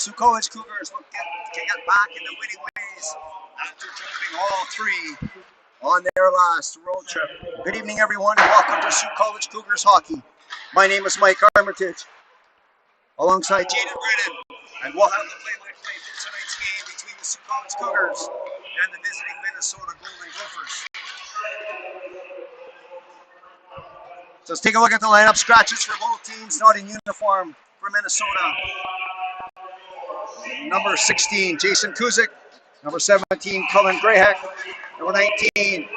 Sioux College Cougars look to get back in the winning ways after jumping all three on their last road trip. Good evening, everyone, and welcome to Sioux College Cougars hockey. My name is Mike Armitage, alongside Jaden Brennan, and we'll have the play-by-play for tonight's game between the Sioux College Cougars and the visiting Minnesota Golden Gophers. So let's take a look at the lineup scratches for both teams, not in uniform for Minnesota. Number 16, Jason Kuzik. Number 17, Cullen Grahek. Number 19,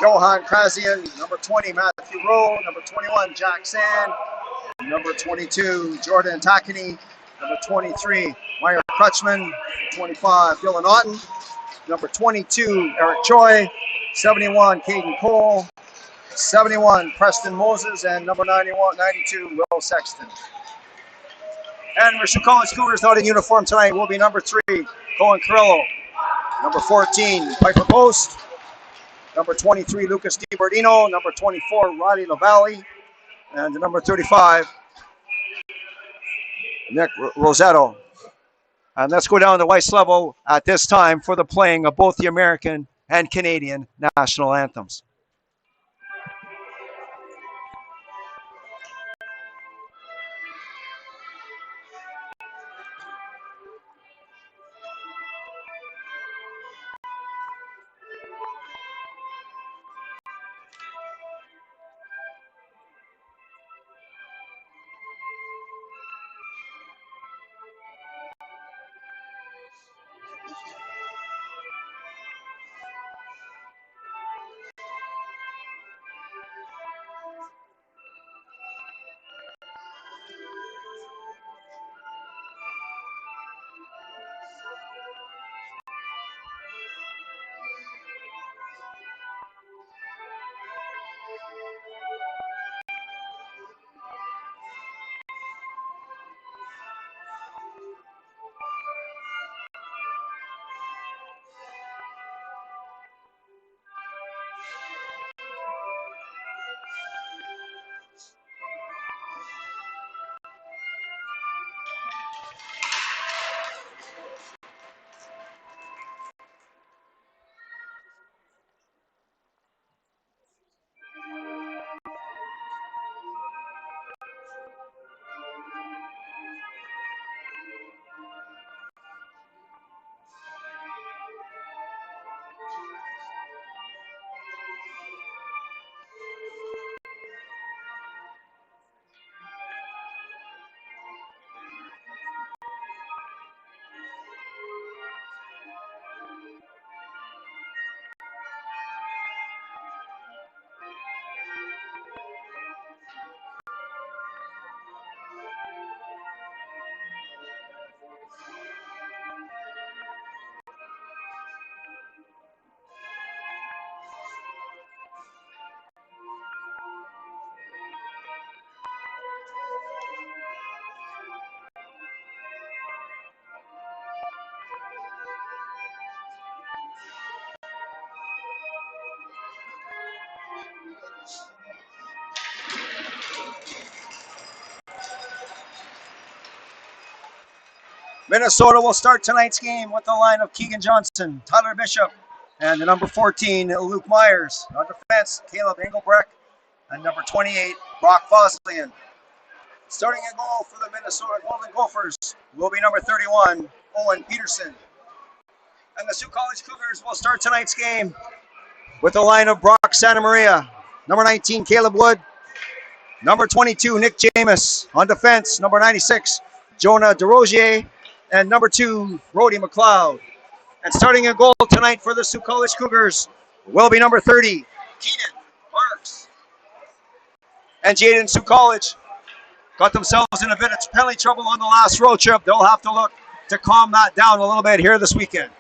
Johan Krasian. Number 20, Matthew Rowe. Number 21, Jack Sand. Number 22, Jordan Takany. Number 23, Meyer Crutchman. 25, Dylan Otten. Number 22, Eric Choi. 71, Caden Cole. 71, Preston Moses. And number 92, Will Sexton. And for Sioux College Cougars not in uniform tonight will be number 3, Cohen Carrillo. Number 14, Piper Post. Number 23, Lucas DiBardino. Number 24, Riley LaValle. And number 35, Nick Rosetto. And let's go down to Weiss level at this time for the playing of both the American and Canadian national anthems. Minnesota will start tonight's game with the line of Keegan Johnson, Tyler Bishop, and the number 14, Luke Myers. On defense, Caleb Engelbrecht, and number 28, Brock Foslian. Starting at goal for the Minnesota Golden Gophers will be number 31, Owen Peterson. And the Sioux College Cougars will start tonight's game with the line of Brock Santa Maria, number 19, Caleb Wood, number 22, Nick James. On defense, number 96, Jonah DeRozier, and number 2, Brody McLeod. And starting a goal tonight for the Sioux College Cougars will be number 30, Keenan Marks. And Jaden, Sioux College got themselves in a bit of penalty trouble on the last road trip. They'll have to look to calm that down a little bit here this weekend.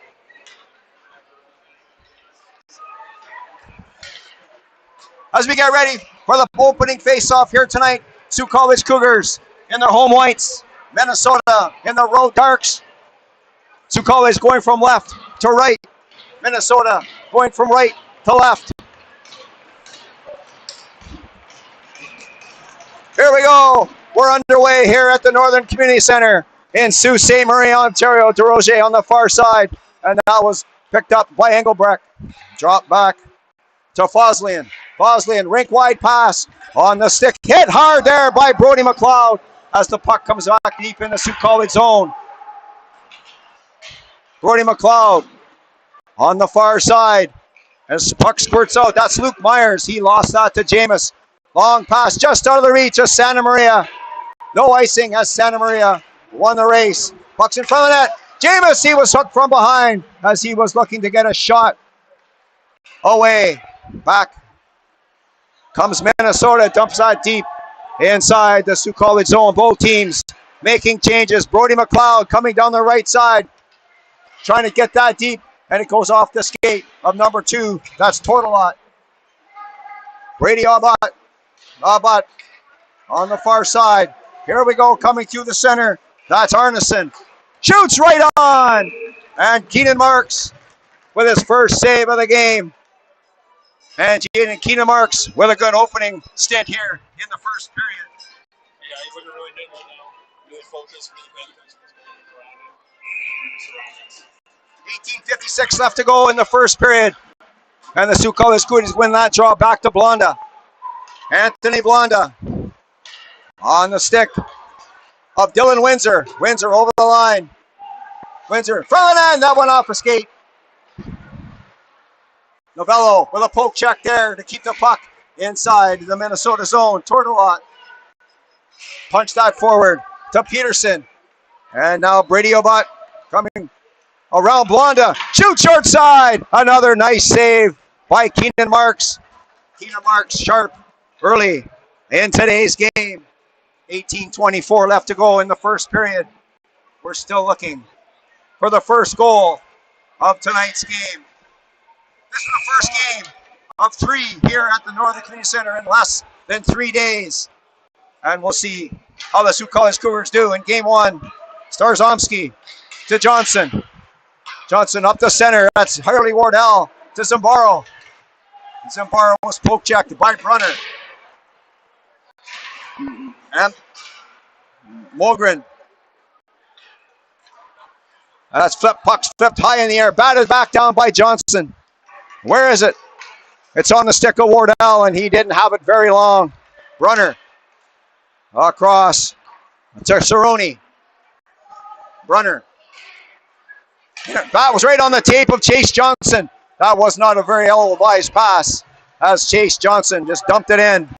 As we get ready for the opening face-off here tonight, Sioux College Cougars in their home whites, Minnesota in the road darks. Sioux College going from left to right. Minnesota going from right to left. Here we go. We're underway here at the Northern Community Center in Sault Ste. Marie, Ontario. DeRoger on the far side. And that was picked up by Engelbrecht. Drop back to Foslian. Foslian, rink wide pass on the stick. Hit hard there by Brody McLeod as the puck comes back deep in the Sault College zone. Brody McLeod on the far side. As the puck squirts out, that's Luke Myers. He lost that to Jameis. Long pass just out of the reach of Santa Maria. No icing as Santa Maria won the race. Puck's in front of that. Jameis, he was hooked from behind as he was looking to get a shot away. Back comes Minnesota, dumps that deep inside the Sault College zone. Both teams making changes. Brody McLeod coming down the right side, trying to get that deep, and it goes off the skate of number 2. That's Tortolot. Brady Abbott on the far side. Here we go, coming through the center. That's Arneson. Shoots right on! And Keenan Marks with his first save of the game. And Keenan Marks with a good opening stint here in the first period. Yeah, he's looking really good right now. Really focused, really paying attention to what's going on around him. 18:56 left to go in the first period. And the Sault College Scooters win that draw back to Blonda. Anthony Blonda on the stick of Dylan Windsor. Windsor over the line. Windsor, front of the end, that one off a skate. Novello with a poke check there to keep the puck inside the Minnesota zone. Tortolot punch that forward to Peterson. And now Brady Obot coming around Blonda. Shoot short side. Another nice save by Keenan Marks. Keenan Marks sharp early in today's game. 18:24 left to go in the first period. We're still looking for the first goal of tonight's game. This is the first game of 3 here at the Northern Community Center in less than 3 days. And we'll see how the Sault College Cougars do in game 1. Starzomski to Johnson. Johnson up the center. That's Harley Wardell to Zambaro. Zambaro was poke checked by Brunner. And Mogren. That's puck's flipped high in the air. Batted back down by Johnson. Where is it? It's on the stick of Wardell, and he didn't have it very long. Brunner across to Cerrone. Brunner. That was right on the tape of Chase Johnson. That was not a very ill-advised pass as Chase Johnson just dumped it in.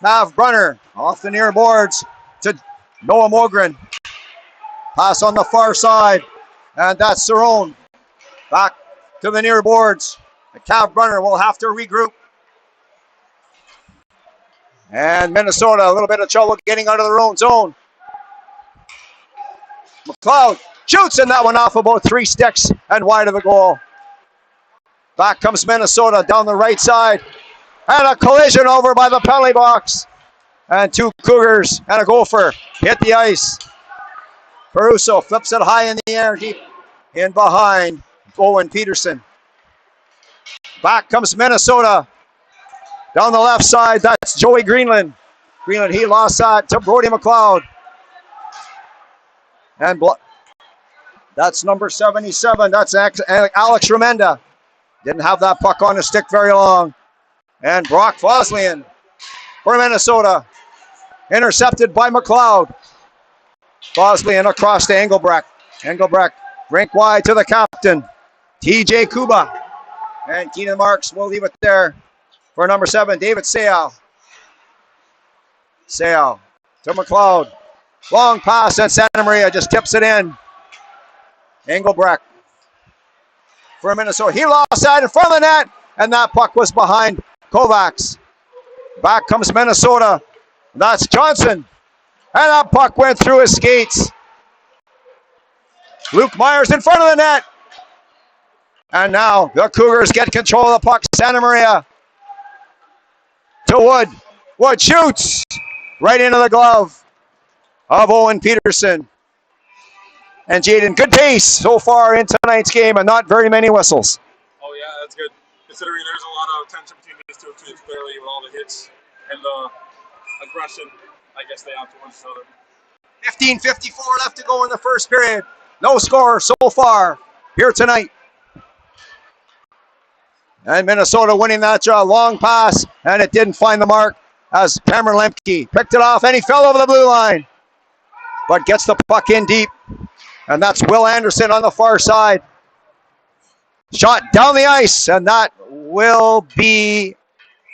Nav Brunner off the near boards to Noah Mogren. Pass on the far side, and that's Cerrone. Back to the near boards. The Cav Brunner will have to regroup. And Minnesota, a little bit of trouble getting out of their own zone. McLeod shoots, and that one off about 3 sticks and wide of the goal. Back comes Minnesota down the right side. And a collision over by the penalty box. And 2 Cougars and a Gopher hit the ice. Caruso flips it high in the air, deep in behind Owen Peterson. Back comes Minnesota. Down the left side, that's Joey Greenland. Greenland, he lost that to Brody McLeod. And that's number 77. That's Alex Remenda. Didn't have that puck on his stick very long. And Brock Foslian for Minnesota. Intercepted by McLeod. Foslian across to Engelbrecht. Engelbrecht rink wide to the captain, TJ Kuba. And Keenan Marks will leave it there for number 7, David Sayal. Sayal to McLeod. Long pass, and Santa Maria just tips it in. Engelbrecht for Minnesota. He lost that in front of the net, and that puck was behind Kovacs. Back comes Minnesota. That's Johnson. And that puck went through his skates. Luke Myers in front of the net. And now the Cougars get control of the puck. Santa Maria to Wood. Wood shoots right into the glove of Owen Peterson. And Jaden, good pace so far in tonight's game and not very many whistles. Oh yeah, that's good. Considering there's a lot of tension between these two teams clearly with all the hits and the aggression, I guess they have towards each other. 15:54 left to go in the first period. No score so far here tonight. And Minnesota winning that draw. Long pass, and it didn't find the mark as Cameron Lemke picked it off, and he fell over the blue line. But gets the puck in deep. And that's Will Anderson on the far side. Shot down the ice, and that will be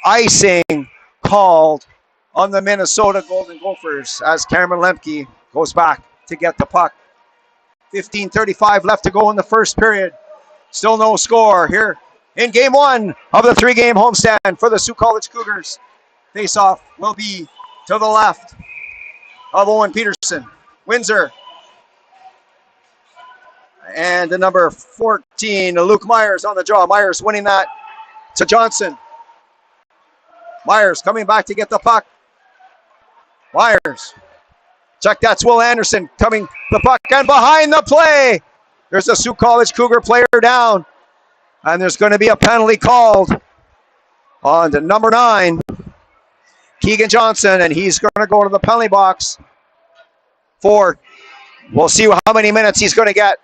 icing called on the Minnesota Golden Gophers as Cameron Lemke goes back to get the puck. 15:35 left to go in the first period. Still no score here in game one of the three-game homestand for the Sault College Cougars. Face-off will be to the left of Owen Peterson. Windsor. And the number 14, Luke Myers on the draw. Myers winning that to Johnson. Myers coming back to get the puck. Myers. Check, that's Will Anderson coming the puck and behind the play. There's a Sault College Cougar player down. And there's going to be a penalty called on to number 9, Keegan Johnson, and he's going to go to the penalty box for, we'll see how many minutes he's going to get.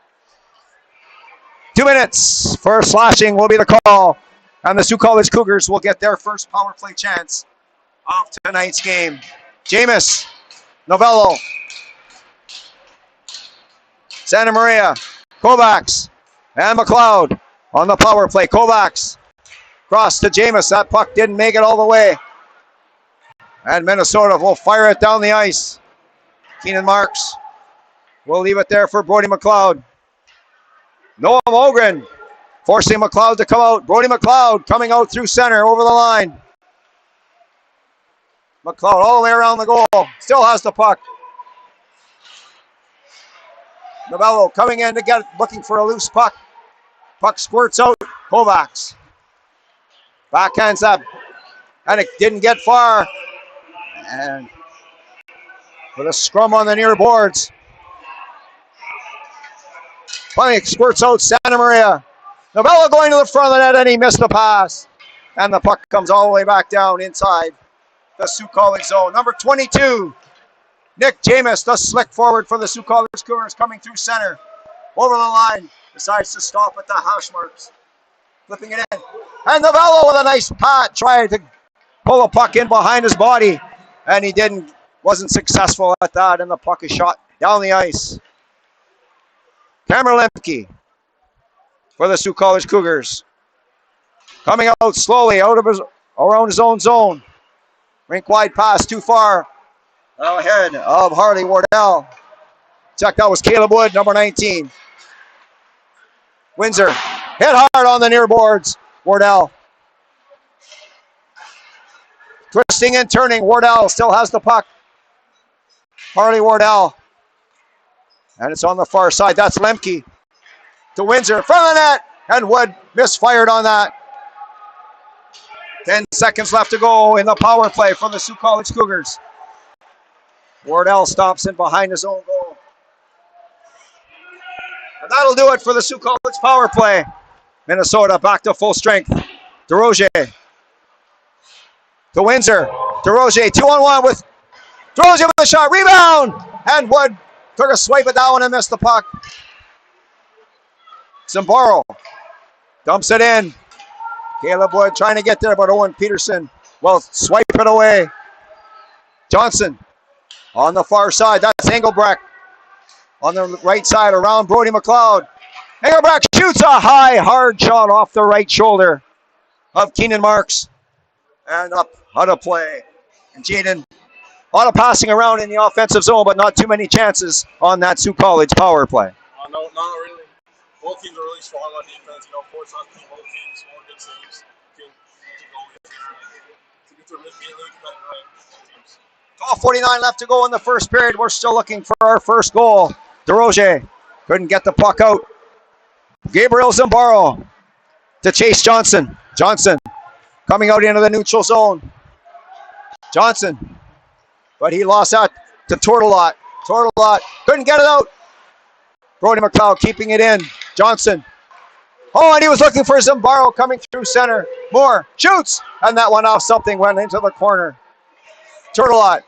2 minutes for slashing will be the call, and the Sault College Cougars will get their first power play chance of tonight's game. Jameis, Novello, Santa Maria, Kovacs, and McLeod on the power play. Kovacs cross to Jameis. That puck didn't make it all the way. And Minnesota will fire it down the ice. Keenan Marks will leave it there for Brody McLeod. Noah Mogren forcing McLeod to come out. Brody McLeod coming out through center over the line. McLeod all the way around the goal. Still has the puck. Novello coming in to get, looking for a loose puck. Puck squirts out. Kovacs backhands up. And it didn't get far. And with a scrum on the near boards. Puck squirts out Santa Maria. Novello going to the front of the net, and he missed the pass. And the puck comes all the way back down inside the Sault College zone. Number 22, Nick Jameis, the slick forward for the Sault College Cougars, coming through center. Over the line, decides to stop at the hash marks. Flipping it in. And Novello with a nice pat, tried to pull a puck in behind his body. And he didn't, wasn't successful at that, and the puck is shot down the ice. Cameron Lemke for the Sault College Cougars. Coming out slowly out of around his own zone. Rink wide pass too far. Ahead of Harley Wardell. Check, that was Caleb Wood, number 19. Windsor hit hard on the near boards. Wardell. Twisting and turning. Wardell still has the puck. Harley Wardell. And it's on the far side. That's Lemke to Windsor. Front of the net. And Wood misfired on that. 10 seconds left to go in the power play for the Sault College Cougars. Wardell stops in behind his own goal. And that'll do it for the Sault College power play. Minnesota back to full strength. DeRozier to Windsor. DeRozier 2-on-1 with DeRozier with a shot. Rebound! And Wood took a swipe at that one and missed the puck. Zambaro dumps it in. Caleb Wood trying to get there, but Owen Peterson will swipe it away. Johnson on the far side. That's Engelbrecht on the right side around Brody McLeod. Engelbrecht shoots a high, hard shot off the right shoulder of Keenan Marks. And up out of play. And Jaden, a lot of passing around in the offensive zone, but not too many chances on that Sault College power play. No, not really. Both teams are really strong on defense. You know, force on both teams, more good saves. To really teams. 12:49 left to go in the first period. We're still looking for our first goal. DeRozier couldn't get the puck out. Gabriel Zambaro to Chase Johnson. Johnson coming out into the neutral zone. Johnson, but he lost out to Tortolot. Tortolot couldn't get it out. Brody McLeod keeping it in. Johnson. Oh, and he was looking for Zambaro coming through center. Moore shoots, and that one off something went into the corner. Tortolot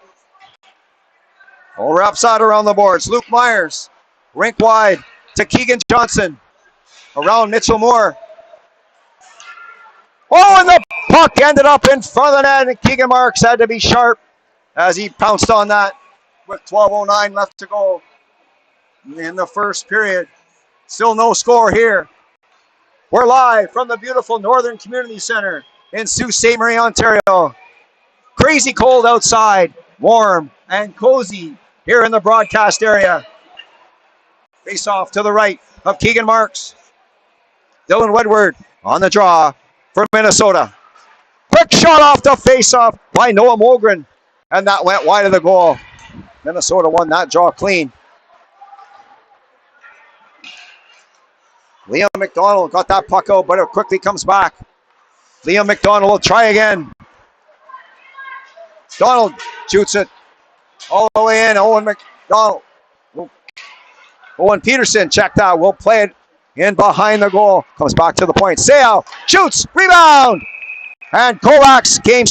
Over upside around the boards. Luke Myers, rink wide to Keegan Johnson. Around Mitchell Moore. Oh, and the puck ended up in front of the net, and Keegan Marks had to be sharp as he pounced on that with 12:09 left to go in the first period. Still no score here. We're live from the beautiful Northern Community Center in Sault Ste. Marie, Ontario. Crazy cold outside, warm and cozy here in the broadcast area. Face off to the right of Keegan Marks. Dylan Woodward on the draw for Minnesota. Quick shot off the face-off by Noah Mogren, and that went wide of the goal. Minnesota won that draw clean. Liam McDonald got that puck out, but it quickly comes back. Liam McDonald will try again. Donald shoots it all the way in. Owen McDonald. Owen Peterson, check that. We'll play it in behind the goal. Comes back to the point. Sale shoots, rebound. And Kovacs came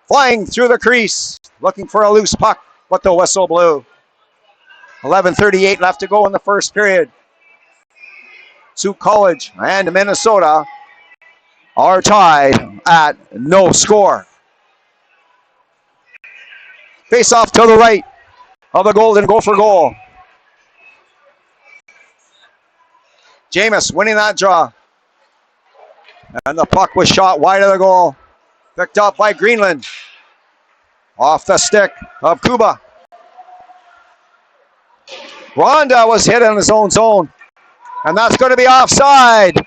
flying through the crease, looking for a loose puck, but the whistle blew. 11:38 left to go in the first period. Sault College and Minnesota are tied at no score. Face off to the right of the Golden Gopher goal. Jameis winning that draw. And the puck was shot wide of the goal. Picked up by Greenland. Off the stick of Kuba. Ronda was hit in his own zone. And that's going to be offside.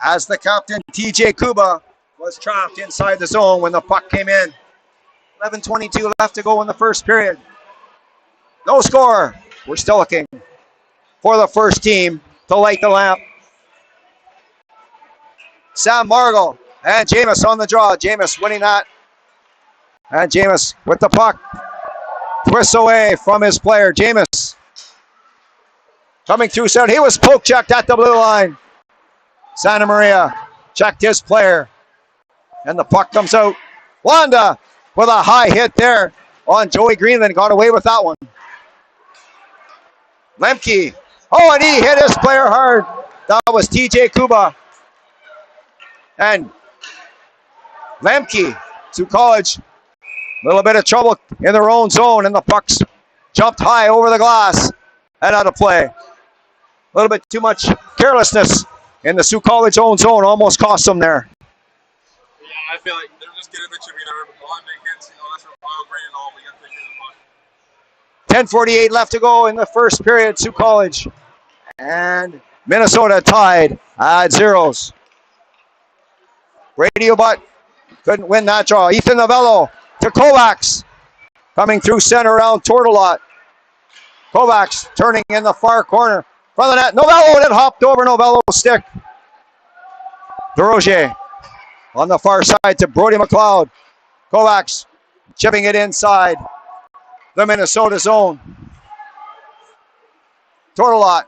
As the captain, TJ Kuba, was trapped inside the zone when the puck came in. 11:22 left to go in the first period. No score. We're still looking for the first team to light the lamp. Sam Margall and Jameis on the draw. Jameis winning that. And Jameis with the puck. Twists away from his player. Jameis coming through center. He was poke checked at the blue line. Santa Maria checked his player. And the puck comes out. Wanda with a high hit there on Joey Greenland. Got away with that one. Lemke. Oh, and he hit his player hard. That was TJ Kuba. And Lemke to College. A little bit of trouble in their own zone, and the pucks jumped high over the glass and out of play. A little bit too much carelessness in the Sault College own zone almost cost them there. Yeah, I feel like they're just getting a bit chippy there, but all big hits, that's from Wild Green and all, but you got to take care of the puck. 10:48 left to go in the first period, Sault College. And Minnesota tied at zeros. Brady O'Butt couldn't win that draw. Ethan Novello to Kovacs. Coming through center around Tortolot. Kovacs turning in the far corner. Front of the net. Novello, it hopped over Novello's stick. DeRozier on the far side to Brody McLeod. Kovacs chipping it inside the Minnesota zone. Tortolot.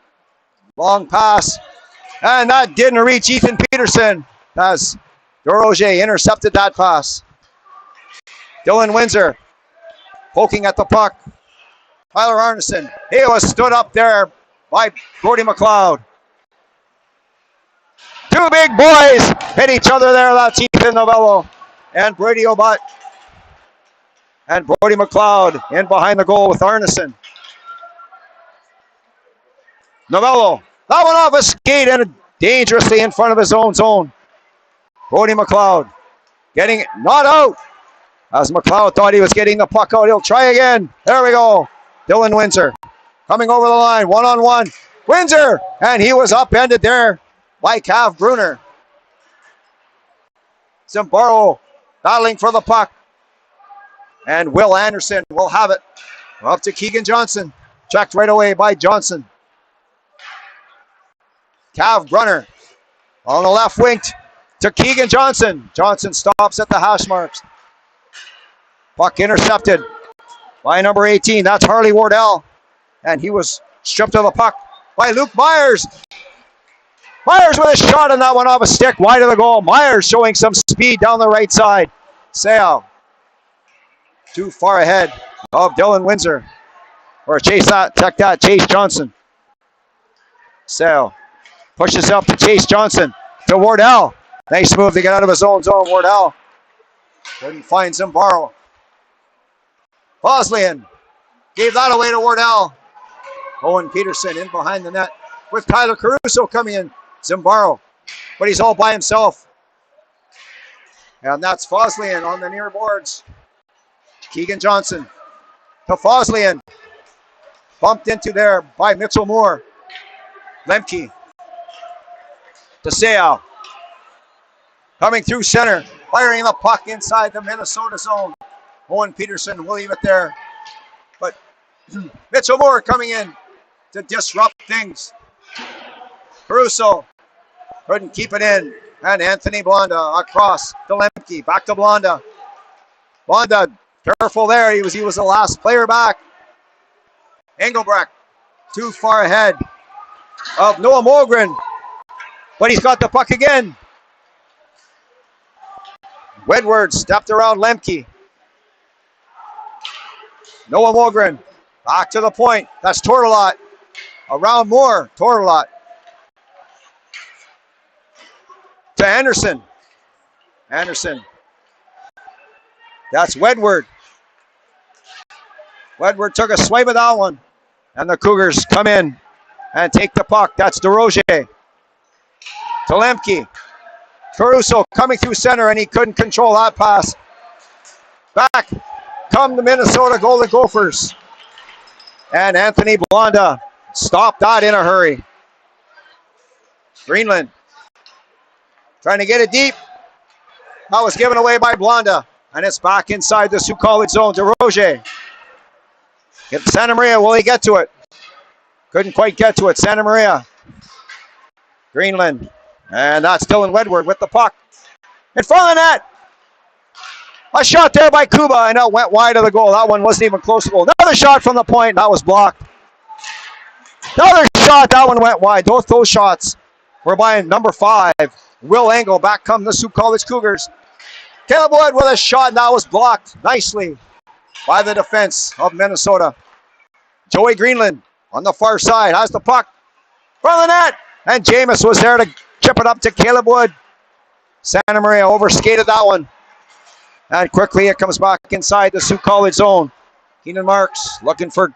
Long pass. And that didn't reach Ethan Peterson as DeRozier intercepted that pass. Dylan Windsor poking at the puck. Tyler Arneson. He was stood up there by Brody McLeod. Two big boys hit each other there. That's Ethan Novello and Brady O'Butt. And Brody McLeod in behind the goal with Arneson. Novello. That one off a skate and dangerously in front of his own zone. Brody McLeod getting it not out. As McLeod thought he was getting the puck out. He'll try again. There we go. Dylan Windsor coming over the line. One-on-one. Windsor. And he was upended there by Cav Bruner. Zimbaro battling for the puck. And Will Anderson will have it. Up to Keegan Johnson. Checked right away by Johnson. Cav Brunner on the left wing to Keegan Johnson. Johnson stops at the hash marks. Puck intercepted by number 18. That's Harley Wardell. And he was stripped of the puck by Luke Myers. Myers with a shot on that one off a stick wide of the goal. Myers showing some speed down the right side. Sale too far ahead of Dylan Windsor. Or chase that, check that, Chase Johnson. Sale pushes up to Chase Johnson. To Wardell. Nice move to get out of his own zone. Wardell couldn't find Zimbaro. Boslian gave that away to Wardell. Owen Peterson in behind the net with Tyler Caruso coming in. Zimbaro, but he's all by himself. And that's Foslian on the near boards. Keegan Johnson to Foslian. Bumped into there by Mitchell Moore. Lemke to Seau. Coming through center, firing the puck inside the Minnesota zone. Owen Peterson will leave it there. But Mitchell Moore coming in to disrupt things. Caruso couldn't keep it in. And Anthony Blonda across to Lemke. Back to Blonda. Blonda, careful there. He was the last player back. Engelbrecht too far ahead of Noah Mogren. But he's got the puck again. Wedward stepped around Lemke. Noah Mogren back to the point. That's Tortolot. Around Moore. Tortolot. To Anderson. Anderson. That's Wedward. Wedward took a swipe at that one. And the Cougars come in and take the puck. That's DeRozier. To Lemke. Caruso coming through center and he couldn't control that pass. Back come the Minnesota Golden Gophers. And Anthony Blonda stopped that in a hurry. Greenland trying to get it deep. That was given away by Blonda. And it's back inside the Sioux College zone to Roger. Get Santa Maria, will he get to it? Couldn't quite get to it. Santa Maria. Greenland. And that's Dylan Wedward with the puck. In front of the net. A shot there by Kuba, and it went wide of the goal. That one wasn't even close to goal. Another shot from the point. That was blocked. Another shot. That one went wide. Those shots were by number 5, Will Engel. Back come the Sioux College Cougars. Caleb Wood with a shot, and that was blocked nicely by the defense of Minnesota. Joey Greenland on the far side has the puck from the net, and Jameis was there to chip it up to Caleb Wood. Santa Maria overskated that one. And quickly it comes back inside the Sioux College zone. Keenan Marks looking for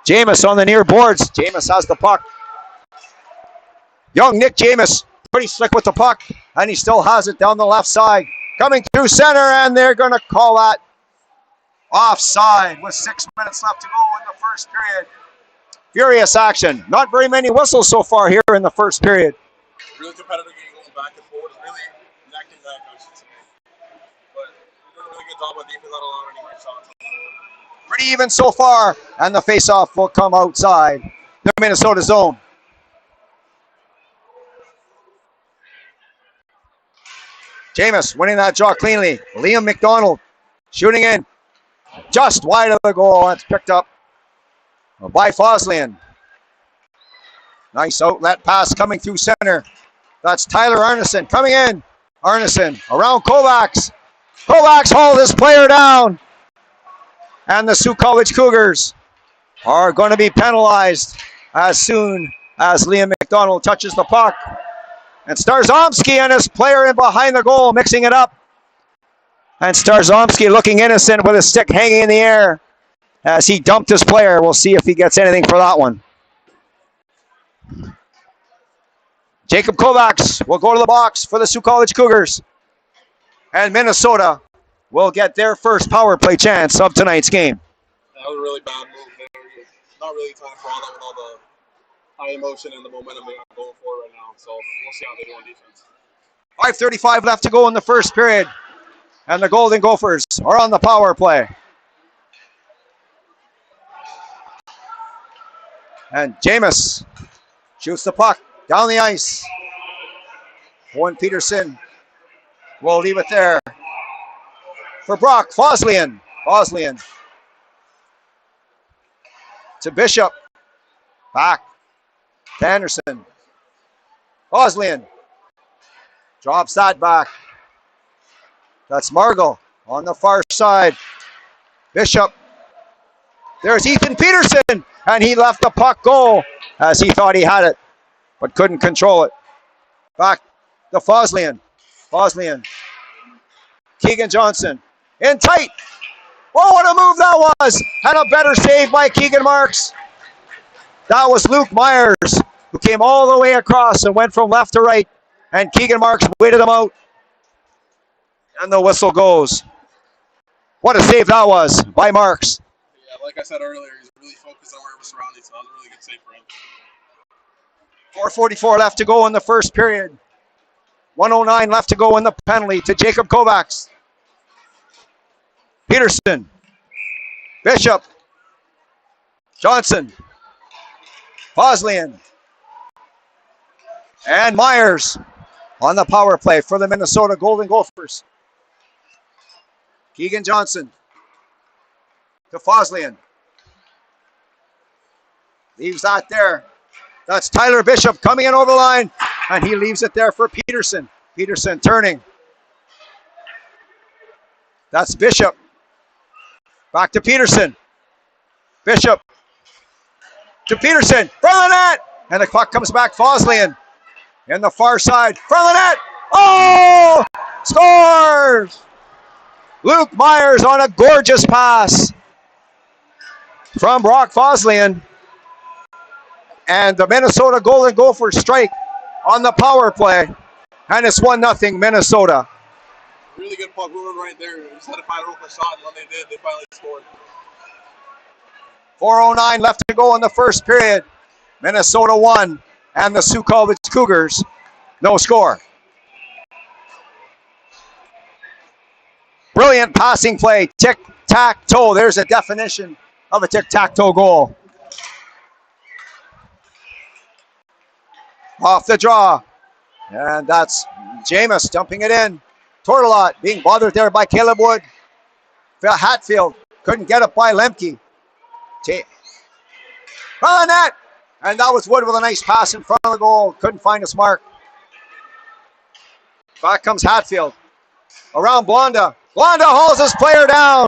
Jameis on the near boards. Jameis has the puck. Young Nick Jameis, pretty slick with the puck, and he still has it down the left side. Coming through center, and they're going to call that offside with 6 minutes left to go in the first period. Furious action. Not very many whistles so far here in the first period. Really competitive game going back and forth. Really neck and neck, I should say. But we're doing a really good job on defense, not allowing any more shots. Pretty even so far, and the faceoff will come outside the Minnesota zone. Jameis winning that draw cleanly. Liam McDonald shooting in just wide of the goal. That's picked up by Foslian. Nice outlet pass coming through center. That's Tyler Arneson coming in. Arneson around Kovacs. Kovacs hauled this player down. And the Sioux College Cougars are going to be penalized as soon as Liam McDonald touches the puck. And Starzomski and his player in behind the goal mixing it up. And Starzomski looking innocent with his stick hanging in the air as he dumped his player. We'll see if he gets anything for that one. Jacob Kovacs will go to the box for the Sioux College Cougars. And Minnesota will get their first power play chance of tonight's game. That was a really bad move there. Not really trying to follow that with all the high emotion and the momentum they got going for right now. So we'll see how they do on defense. 5:35 left to go in the first period. And the Golden Gophers are on the power play. And Jameis shoots the puck down the ice. Owen Peterson will leave it there for Brock Foslian. Foslian to Bishop. Back to Anderson. Foslian drops that back. That's Margot on the far side. Bishop There's Ethan Peterson, and he left the puck go as he thought he had it, but couldn't control it. Back to Foslian. Keegan Johnson in tight. Oh, what a move that was! And a better save by Keegan Marks. That was Luke Myers, who came all the way across and went from left to right. And Keegan Marks waited him out. And the whistle goes. What a save that was by Marks. Yeah, like I said earlier, he's really focused on where we're surrounding, so that was a really good save for him. 4:44 left to go in the first period. 1:09 left to go in the penalty to Jacob Kovacs. Peterson. Bishop. Johnson. Foslian. And Myers on the power play for the Minnesota Golden Gophers. Keegan Johnson to Foslian. Leaves that there. That's Tyler Bishop coming in over the line, and he leaves it there for Peterson. Peterson turning. That's Bishop. Back to Peterson. Bishop to Peterson. Front of the net. And the puck comes back. Foslian in the far side. Front of the net. Oh! Scores! Luke Myers on a gorgeous pass from Brock Foslian. And the Minnesota Golden Gophers strike on the power play. And it's 1-0 Minnesota. Really good puck movement right there. We just had to find a open shot, and when they did, they finally scored. 4:09 left to go in the first period. Minnesota 1 and the Sukovich Cougars no score. Brilliant passing play. Tic-tac-toe. There's a definition of a tic-tac-toe goal. Off the draw. And that's Jameis dumping it in. Tortolot being bothered there by Caleb Wood. Hatfield couldn't get it by Lemke. Front of the net. And that was Wood with a nice pass in front of the goal. Couldn't find his mark. Back comes Hatfield. Around Blonda. Blonda hauls his player down.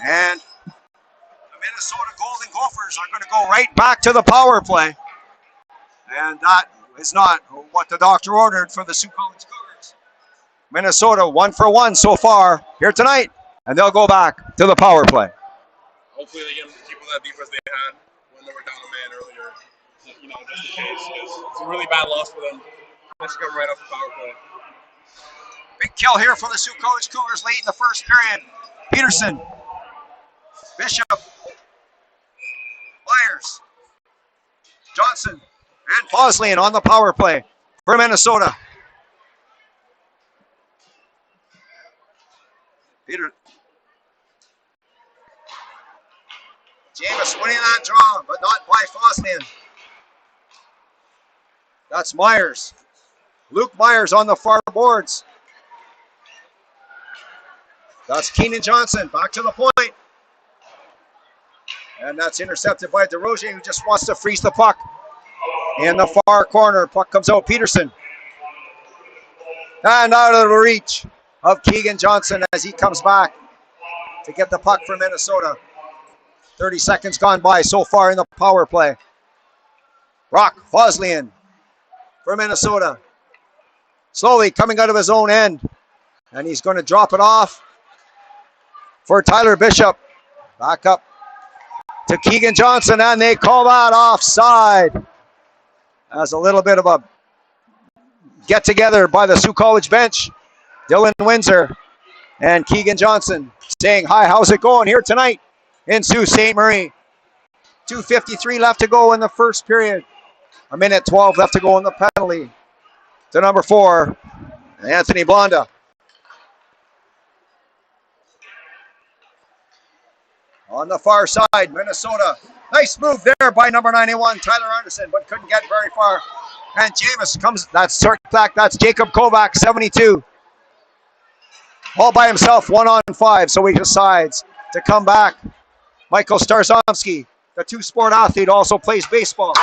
And the Minnesota Golden Gophers are going to go right back to the power play. And that is not what the doctor ordered for the Sioux College Cougars. Minnesota 1 for 1 so far here tonight. And they'll go back to the power play. Hopefully they can keep with that defense they had when they were down a man earlier. Just in case, because it's a really bad loss for them. They should come right off the power play. Big kill here for the Sioux College Cougars late in the first period. Peterson. Bishop. Myers. Johnson. And Foslian on the power play for Minnesota. Peter. Jameis winning that draw, but not by Foslian. That's Myers. Luke Myers on the far boards. That's Keenan Johnson back to the point. And that's intercepted by DeRozier, who just wants to freeze the puck. In the far corner, puck comes out. Peterson. And out of the reach of Keegan Johnson as he comes back to get the puck for Minnesota. 30 seconds gone by so far in the power play. Brock Foslian for Minnesota. Slowly coming out of his own end. And he's going to drop it off for Tyler Bishop. Back up to Keegan Johnson, and they call that offside. As a little bit of a get-together by the Sioux College bench. Dylan Windsor and Keegan Johnson saying, hi, how's it going here tonight in Sault Ste. Marie? 2:53 left to go in the first period. 1:12 left to go in the penalty. To number 4, Anthony Blonda. On the far side, Minnesota. Nice move there by number 91, Tyler Anderson, but couldn't get very far. And Jameis comes, that's back, that's Jacob Kovacs, 72. All by himself, 1-on-5, so he decides to come back. Michael Starzomski, the two-sport athlete, also plays baseball.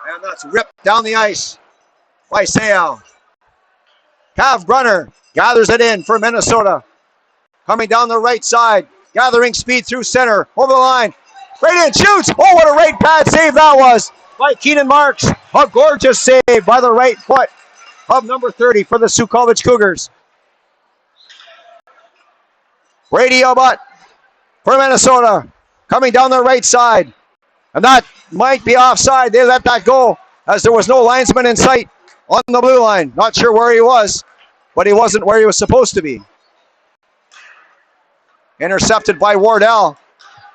And that's ripped down the ice by Sayal. Cav Brunner gathers it in for Minnesota. Coming down the right side, gathering speed through center, over the line. Right in, shoots! Oh, what a right pad save that was by Keenan Marks. A gorgeous save by the right foot of number 30 for the Sault College Cougars. Brady Abbott for Minnesota coming down the right side. And that might be offside. They let that go as there was no linesman in sight on the blue line. Not sure where he was, but he wasn't where he was supposed to be. Intercepted by Wardell.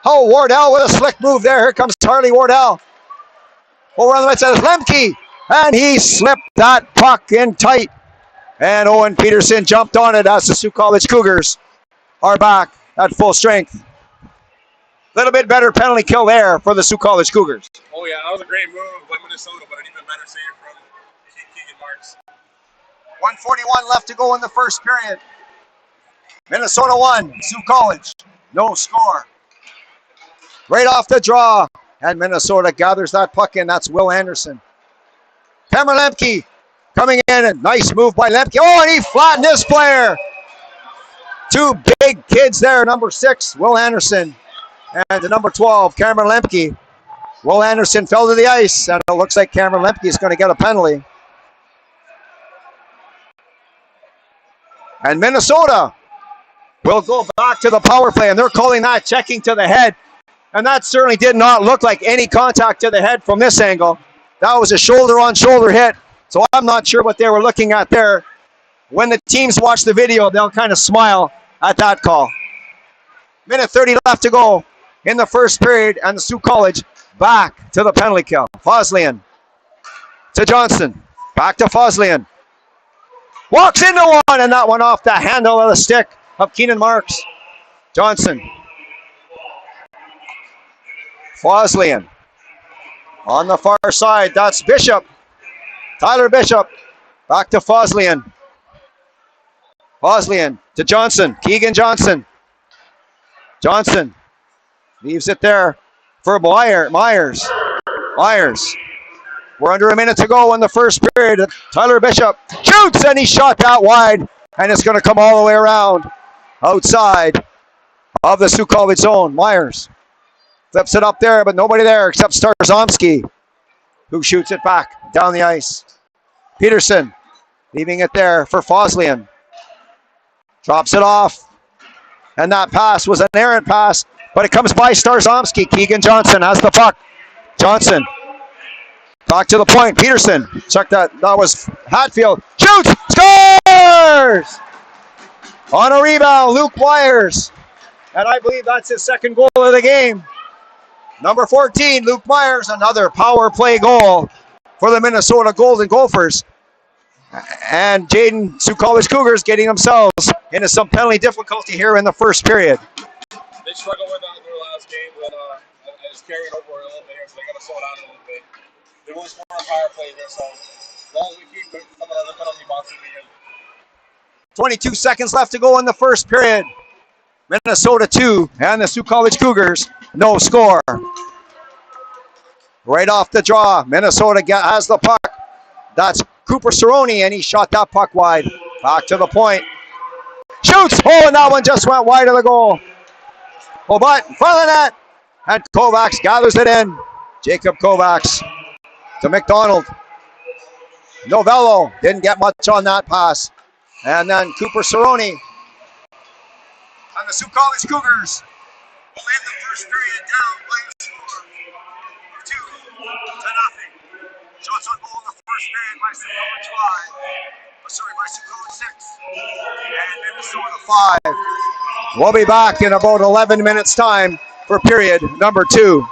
Oh, Wardell with a slick move there. Here comes Harley Wardell. Over on the right side is Lemke. And he slipped that puck in tight. And Owen Peterson jumped on it as the Sault College Cougars are back at full strength. Little bit better penalty kill there for the Sault College Cougars. Oh yeah, that was a great move by Minnesota, but an even better save from Keegan Marks. 1:41 left to go in the first period. Minnesota 1, Sault College, no score. Right off the draw, and Minnesota gathers that puck in. That's Will Anderson. Cameron Lemke coming in, a nice move by Lemke. Oh, and he flattened this player. Two big kids there, number 6, Will Anderson, and the number 12, Cameron Lemke. Will Anderson fell to the ice, and it looks like Cameron Lemke is going to get a penalty. And Minnesota will go back to the power play, and they're calling that checking to the head. And that certainly did not look like any contact to the head from this angle. That was a shoulder-on-shoulder hit, so I'm not sure what they were looking at there. When the teams watch the video, they'll kind of smile at that call. Minute 30 left to go in the first period, and the Sault College back to the penalty kill. Foslian to Johnson. Back to Foslian. Walks into one, and that one off the handle of the stick of Keenan Marks. Johnson. Foslian. On the far side, that's Bishop. Tyler Bishop. Back to Foslian. Foslian to Johnson. Keegan Johnson. Johnson leaves it there for Myers. Myers. We're under a minute to go in the first period. Tyler Bishop shoots, and he shot that wide, and it's going to come all the way around outside of the Sault College zone. Myers flips it up there, but nobody there except Starzomski, who shoots it back down the ice. Peterson leaving it there for Foslian. Drops it off, and that pass was an errant pass, but it comes by Starzomski. Keegan Johnson has the puck. Johnson back to the point. Peterson. Check that. That was Hatfield. Shoots! Scores! On a rebound, Luke Myers. And I believe that's his second goal of the game. Number 14, Luke Myers. Another power play goal for the Minnesota Golden Gophers. And Jaden Sault College Cougars getting themselves into some penalty difficulty here in the first period. They struggled with that in their last game, but it's carrying over a little bit here, so they got to slow down a little bit. They want to score on power play here, so as long as we keep coming out of the penalty box, we can. 22 seconds left to go in the first period. Minnesota 2 and the Sault College Cougars, no score. Right off the draw, Minnesota has the puck. That's Cooper Cerrone, and he shot that puck wide. Back to the point. Shoots! Oh, and that one just went wide of the goal. Oh, but in front of the net. And Kovacs gathers it in. Jacob Kovacs to McDonald. Novello didn't get much on that pass. And then Cooper Cerrone. And the Sault College Cougars will end the first period down by a score of 2-0. Shots on goal in the first period by Sault College 5. By Sault College 6. And Minnesota 5. We'll be back in about 11 minutes' time for period number 2.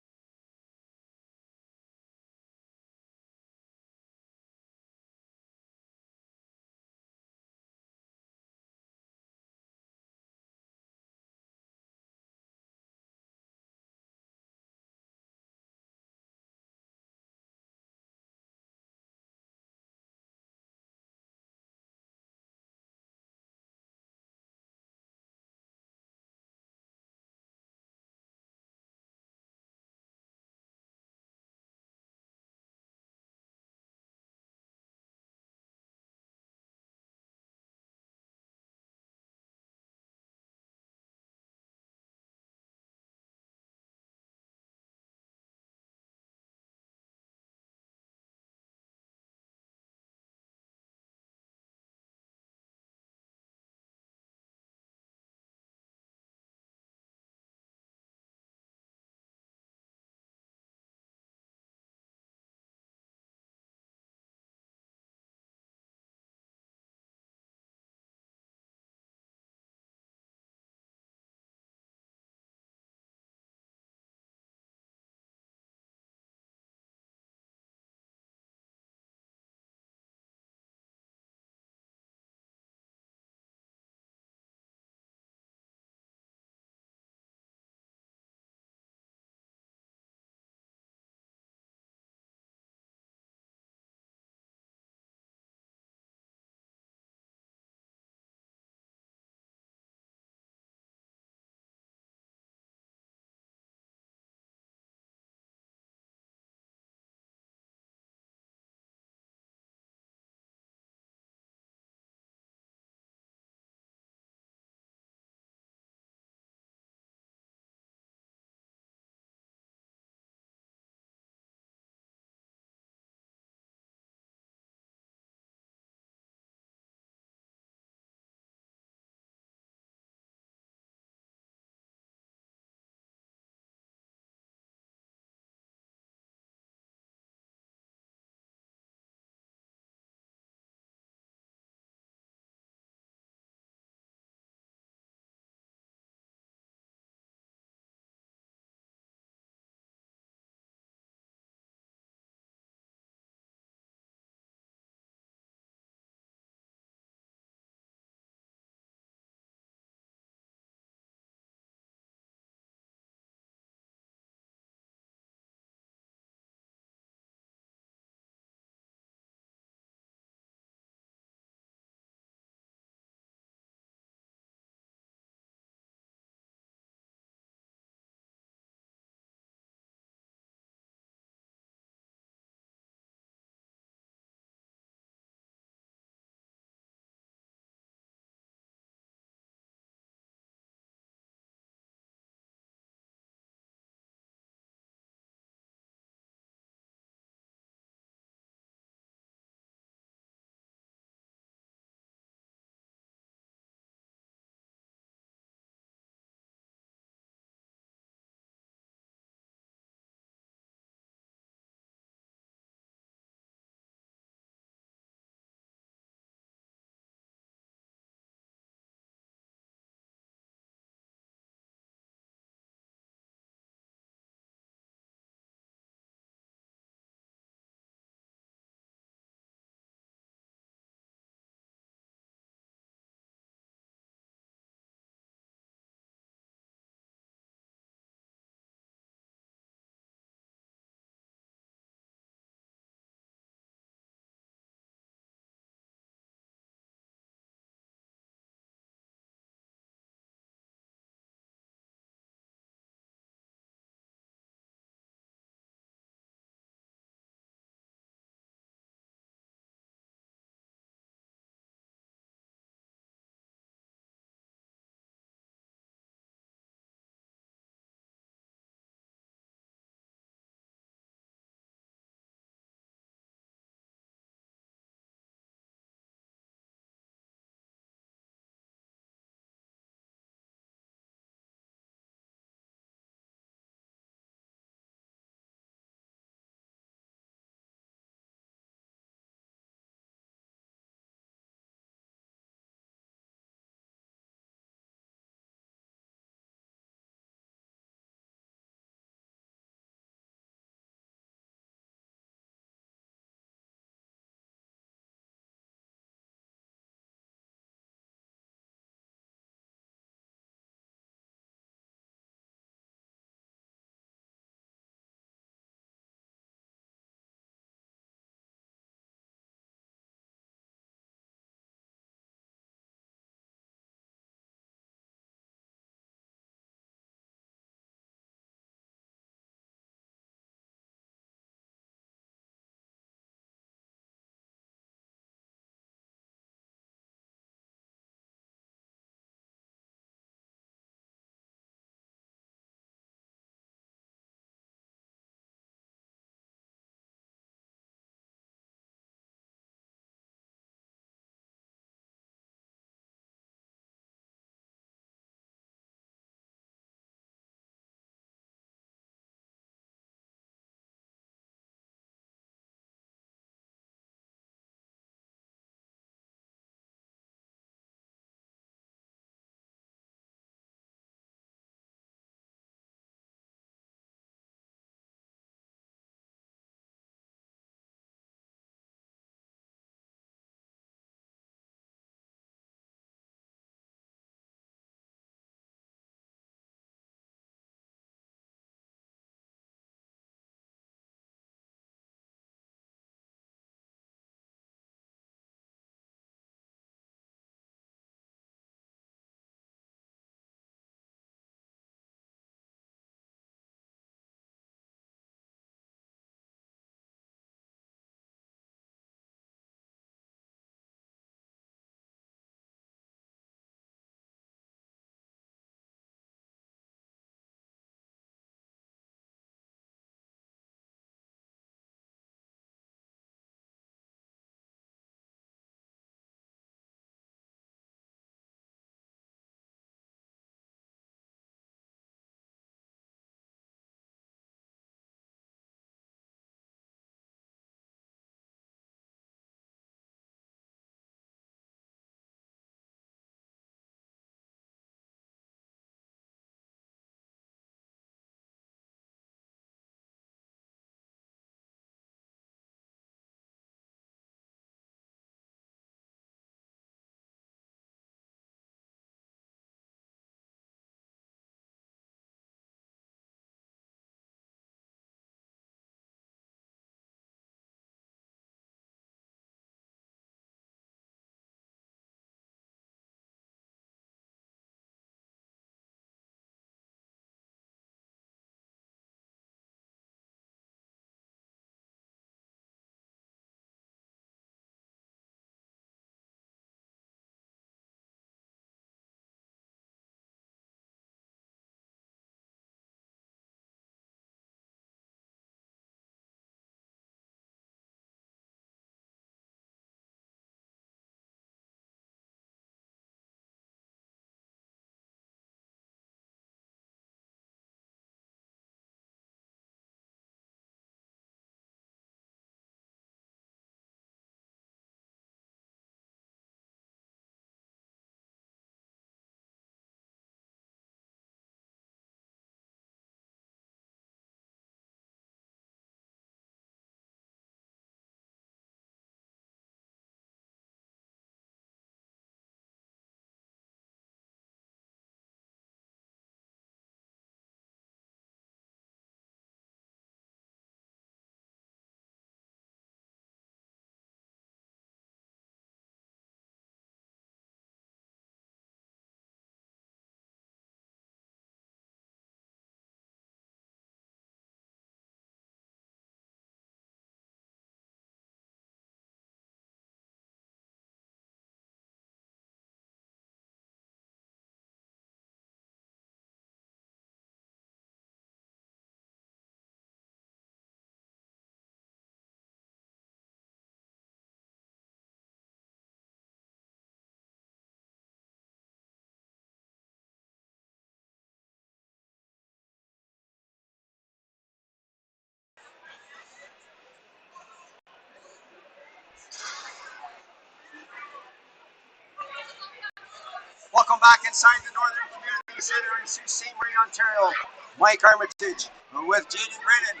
Welcome back inside the Northern Community Center in Sault Ste. Marie, Ontario. Mike Armitage with Jaden Brennan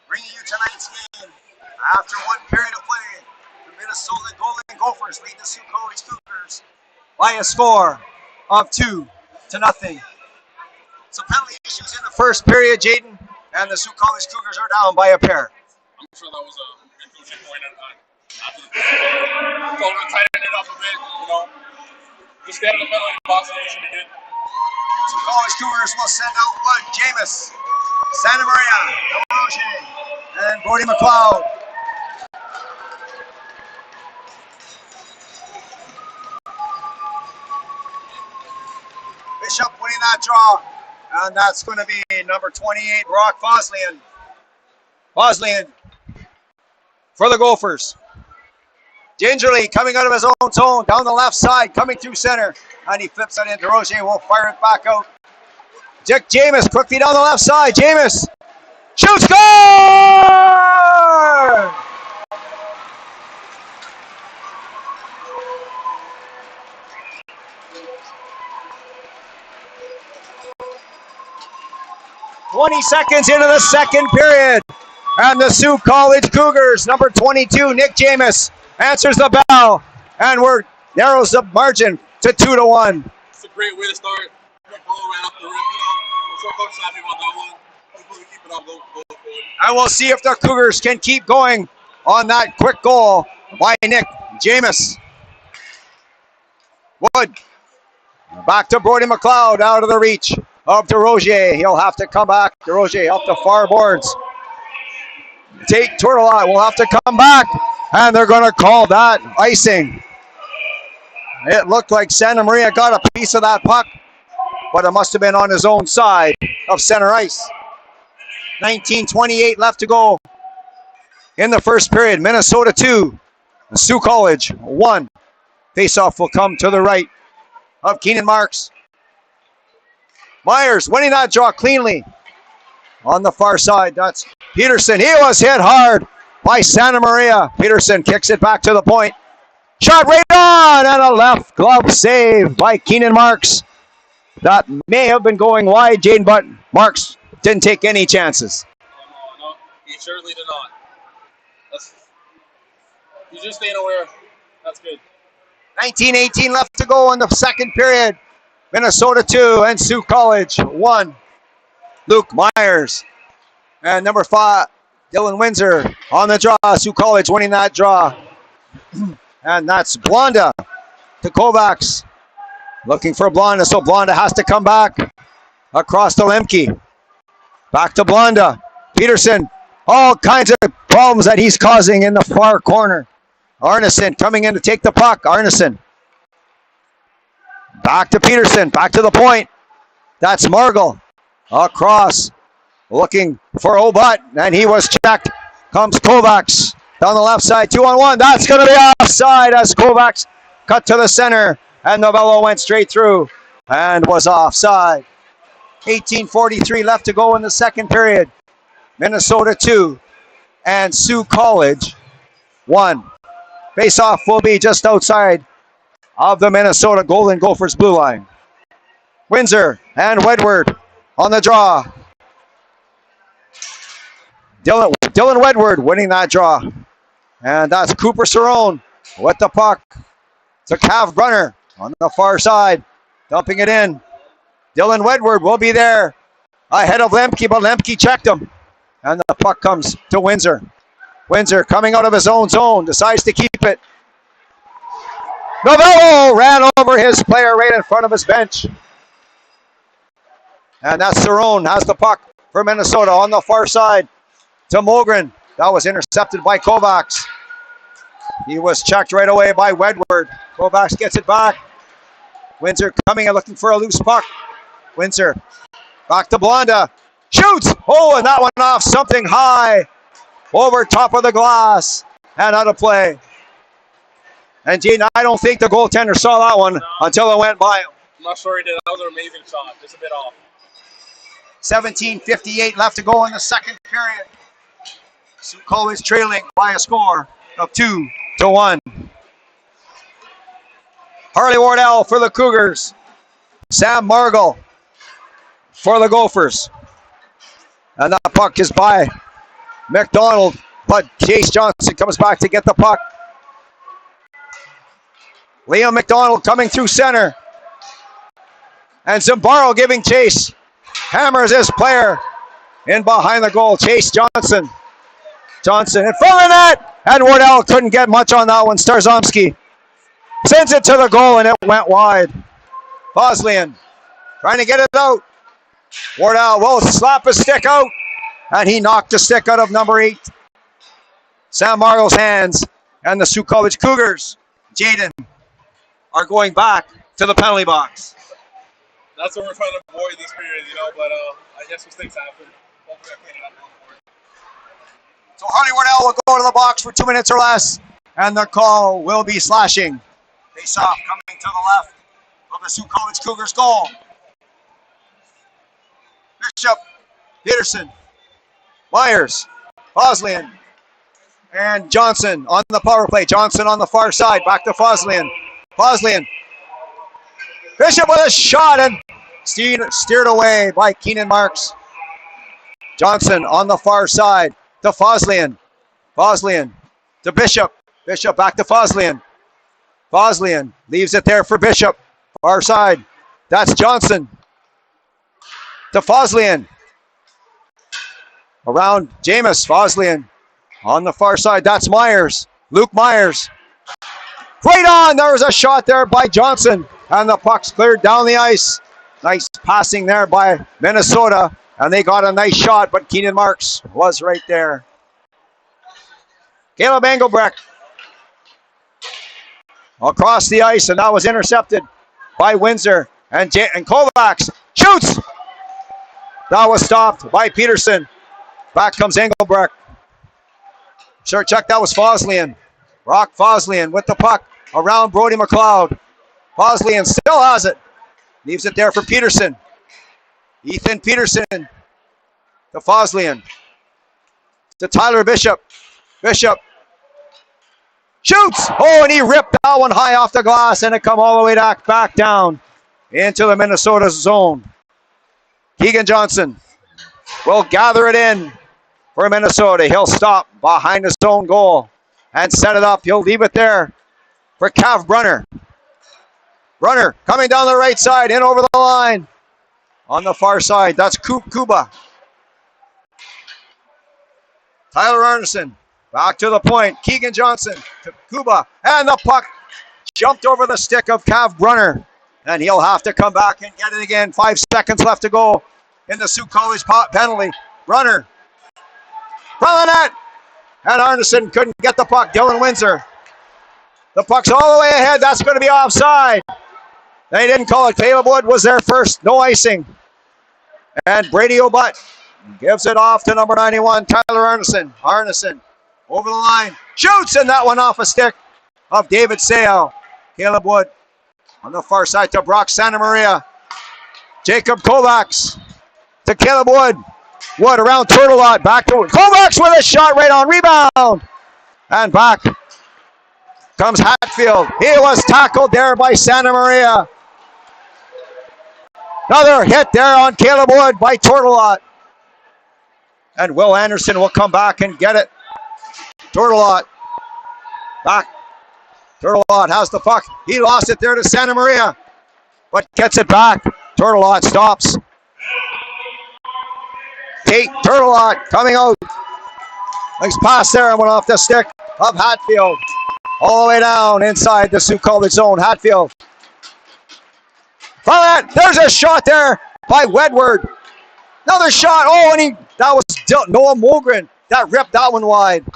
bringing you tonight's game. After one period of play, the Minnesota Golden Gophers lead the Sault College Cougars by a score of 2-0. Some penalty issues in the first period, Jaden, and the Sault College Cougars are down by a pair. I'm sure that was a good coaching point after the first period. So we're tightening it up a bit, you know. Just stay out of the penalty box, that's what we did. Sault College Cougars will send out Wood, Jameis, Santa Maria, Roche, and Brody McLeod. Bishop winning that draw, and that's going to be number 28, Brock Boslian. Boslian for the Gophers. Gingerly coming out of his own zone, down the left side, coming through center, and he flips it into Roger, will fire it back out. Dick Jameis quickly down the left side, Jameis shoots, score! "20 seconds into the second period, and the Sault College Cougars, number 22, Nick Jameis, answers the bell, and narrows the margin to 2-1. It's a great way to start. Quick goal right off the rip, you know. I'm so coach happy about that one. Hopefully we keep it up, go forward. And we'll see if the Cougars can keep going on that quick goal by Nick Jameis. Wood. Back to Brody McLeod, out of the reach of DeRozier. He'll have to come back. DeRozier up the far boards. Tate Tourtelot will have to come back, and they're going to call that icing. It looked like Santa Maria got a piece of that puck, but it must have been on his own side of center ice. 19:28 left to go in the first period. Minnesota 2, Sault College 1. Faceoff will come to the right of Keenan Marks. Myers winning that draw cleanly. On the far side, that's Peterson. He was hit hard by Santa Maria. Peterson kicks it back to the point. Shot right on, and a left glove save by Keenan Marks. That may have been going wide, Jane, but Marks didn't take any chances. No, he certainly did not. He's just staying aware. That's good. 19:18 left to go in the second period. Minnesota 2 and Sault College 1. Luke Myers and number 5, Dylan Windsor on the draw. Sault College winning that draw. And that's Blonda to Kovacs. Looking for Blonda, so Blonda has to come back across to Lemke. Back to Blonda. Peterson, all kinds of problems that he's causing in the far corner. Arneson coming in to take the puck. Arneson. Back to Peterson, back to the point. That's Margle. Across, looking for Obutt, and he was checked. Comes Kovacs down the left side, 2-on-1. That's going to be offside as Kovacs cut to the center, and Novello went straight through and was offside. 18:43 left to go in the second period. Minnesota 2 and Sault College 1. Face-off will be just outside of the Minnesota Golden Gophers blue line. Windsor and Wedward on the draw. Dylan Wedward winning that draw. And that's Cooper Cerrone with the puck. It's a Cav Brunner on the far side, dumping it in. Dylan Wedward will be there ahead of Lemke, but Lemke checked him. And the puck comes to Windsor. Windsor coming out of his own zone, decides to keep it. Novello ran over his player right in front of his bench. And that's Cerrone has the puck for Minnesota on the far side to Mogren. That was intercepted by Kovacs. He was checked right away by Wedward. Kovacs gets it back. Windsor coming and looking for a loose puck. Windsor back to Blonda. Shoots! Oh, and that went off something high over top of the glass and out of play. And Gene, I don't think the goaltender saw that one until it went by him. I'm not sure he did. That was an amazing shot. Just a bit off. 17:58 left to go in the second period. Sault College trailing by a score of 2-1. Harley Wardell for the Cougars. Sam Margall for the Gophers. And that puck is by McDonald, but Chase Johnson comes back to get the puck. Liam McDonald coming through center. And Zimbardo giving chase. Hammers his player in behind the goal. Chase Johnson. Johnson in front of net. And Wardell couldn't get much on that one. Starzomski sends it to the goal and it went wide. Boslian trying to get it out. Wardell will slap his stick out. And he knocked the stick out of number 8. Sam Margall's hands. And the Sault College Cougars, Jaden, are going back to the penalty box. That's what we're trying to avoid this period, but I guess mistakes happen. Hopefully I clean it up going forward. So Harley Wardell will go to the box for 2 minutes or less, and the call will be slashing. Face off coming to the left of the Sault College Cougars goal. Bishop, Peterson, Myers, Boslian, and Johnson on the power play. Johnson on the far side, back to Boslian. Boslian. Bishop with a shot and steered away by Keenan Marks. Johnson on the far side to Boslian. Boslian to Bishop. Bishop back to Boslian. Boslian leaves it there for Bishop. Far side. That's Johnson. To Boslian. Around Jameis. Boslian on the far side. That's Myers. Luke Myers. Right on. There was a shot there by Johnson. And the puck's cleared down the ice. Nice passing there by Minnesota. And they got a nice shot, but Keenan Marks was right there. Caleb Engelbrecht across the ice, and that was intercepted by Windsor. And Kovacs shoots. That was stopped by Peterson. Back comes Engelbrecht. Sure check, that was Foslian. Brock Foslian with the puck around Brody McLeod. Boslian still has it. Leaves it there for Peterson. Ethan Peterson to Foslian. To Tyler Bishop. Bishop shoots. Oh, and he ripped that one high off the glass, and it come all the way back down into the Minnesota zone. Keegan Johnson will gather it in for Minnesota. He'll stop behind his own goal and set it up. He'll leave it there for Cav Brunner. Brunner coming down the right side, in over the line. On the far side, that's Kuba. Tyler Arneson back to the point. Keegan Johnson to Kuba. And the puck jumped over the stick of Cav Brunner. And he'll have to come back and get it again. 5 seconds left to go in the Sault College penalty. Brunner from the net. And Arneson couldn't get the puck. Dylan Windsor. The puck's all the way ahead. That's going to be offside. They didn't call it. Caleb Wood was there first. No icing. And Brady O'Butt gives it off to number 91, Tyler Arneson. Arneson over the line. Shoots, and that one off a stick of David Sale. Caleb Wood on the far side to Brock Santa Maria. Jacob Kovacs to Caleb Wood. Wood around Turtle Lot. Back to Kovacs with a shot right on. Rebound. And back comes Hatfield. He was tackled there by Santa Maria. Another hit there on Caleb Wood by Tortolot. And Will Anderson will come back and get it. Tortolot back. Tortolot has the puck. He lost it there to Santa Maria, but gets it back. Tortolot stops. Tate Tortolot coming out. Nice pass there and went off the stick of Hatfield. All the way down inside the Sault College zone. Hatfield. From that, there's a shot there by Wedward. Another shot. Oh, and that was Noah Mogren. That ripped that one wide.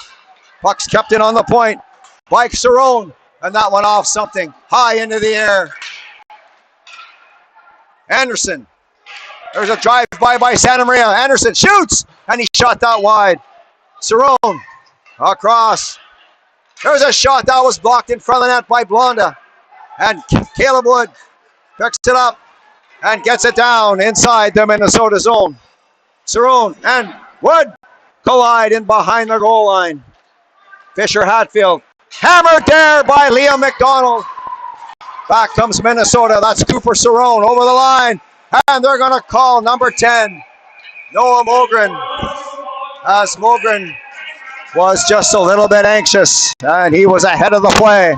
Puck's kept it on the point by Cerrone. And that went off something high into the air. Anderson. There's a drive-by by Santa Maria. Anderson shoots. And he shot that wide. Cerrone across. There's a shot that was blocked in front of the net by Blonda. And Caleb Wood picks it up and gets it down inside the Minnesota zone. Cerrone and Wood collide in behind the goal line. Fisher Hatfield hammered there by Liam McDonald. Back comes Minnesota. That's Cooper Cerrone over the line. And they're going to call number 10, Noah Mogren. As Mogren was just a little bit anxious, and he was ahead of the play.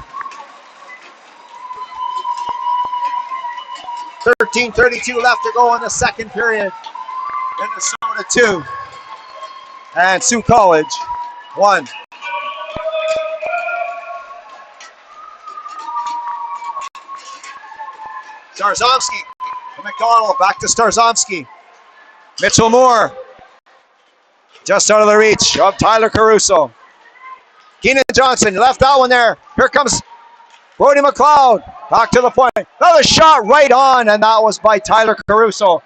13:32 left to go in the second period. Minnesota 2 and Sault College 1. Starzomski to McDonald, back to Starzomski. Mitchell Moore just out of the reach of Tyler Caruso. Keenan Johnson left that one there. Here comes Brody McLeod back to the point. Another shot right on, and that was by Tyler Caruso.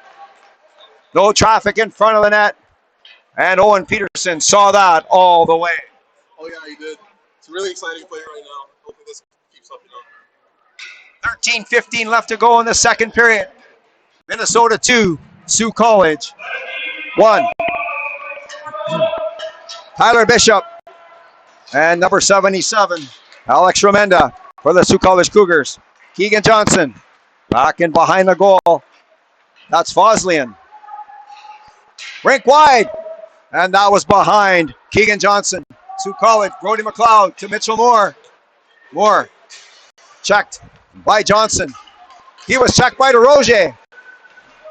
No traffic in front of the net, and Owen Peterson saw that all the way. Oh yeah, he did. It's a really exciting play right now. Hopefully this keeps up, 13:15 left to go in the second period. Minnesota 2, Sault College 1. Tyler Bishop and number 77, Alex Remenda for the Sault College Cougars. Keegan Johnson back in behind the goal. That's Foslian. Rink wide, and that was behind Keegan Johnson. Sault College, Brody McLeod to Mitchell Moore. Moore checked by Johnson. He was checked by DeRozier.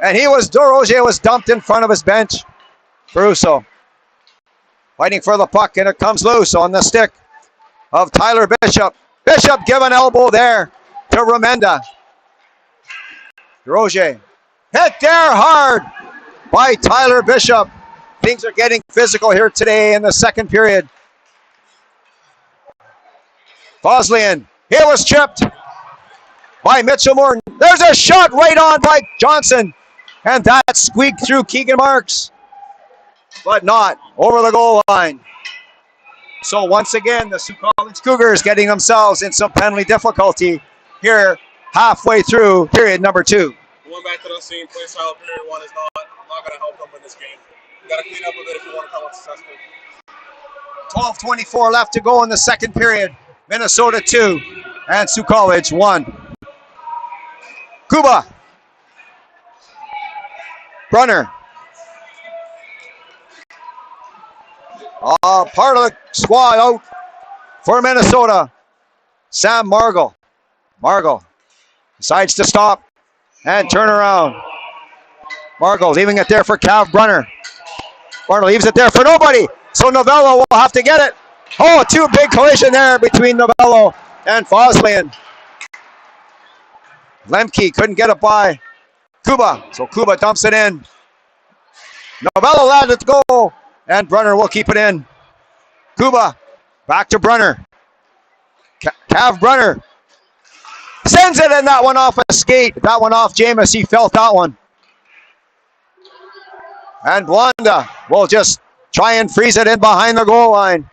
And DeRozier was dumped in front of his bench. Caruso fighting for the puck, and it comes loose on the stick of Tyler Bishop. Bishop give an elbow there to Remenda. DeRozier hit there hard by Tyler Bishop. Things are getting physical here today in the second period. Foslian, he was chipped by Mitchell Moore. There's a shot right on by Johnson, and that squeaked through Keegan Marks, but not over the goal line. So once again, the Sault College Cougars getting themselves in some penalty difficulty here halfway through period number 2. Going back to the same play style, period 1 is not going to help them win this game. You got to clean up a bit if you want to come out successful. 12:24 left to go in the second period. Minnesota 2 and Sault College 1. Kuba. Brunner. Part of the squad out for Minnesota. Sam Margol. Margol decides to stop and turn around. Margol leaving it there for Cav Brunner. Brunner leaves it there for nobody. So Novello will have to get it. Oh, two big collision there between Novello and Foslian. Lemke couldn't get it by Kuba. So Kuba dumps it in. Novello let it go. And Brunner will keep it in. Kuba back to Brunner. Cav Brunner sends it, and that one off a skate. That one off Jameis. He felt that one. And Blonda will just try and freeze it in behind the goal line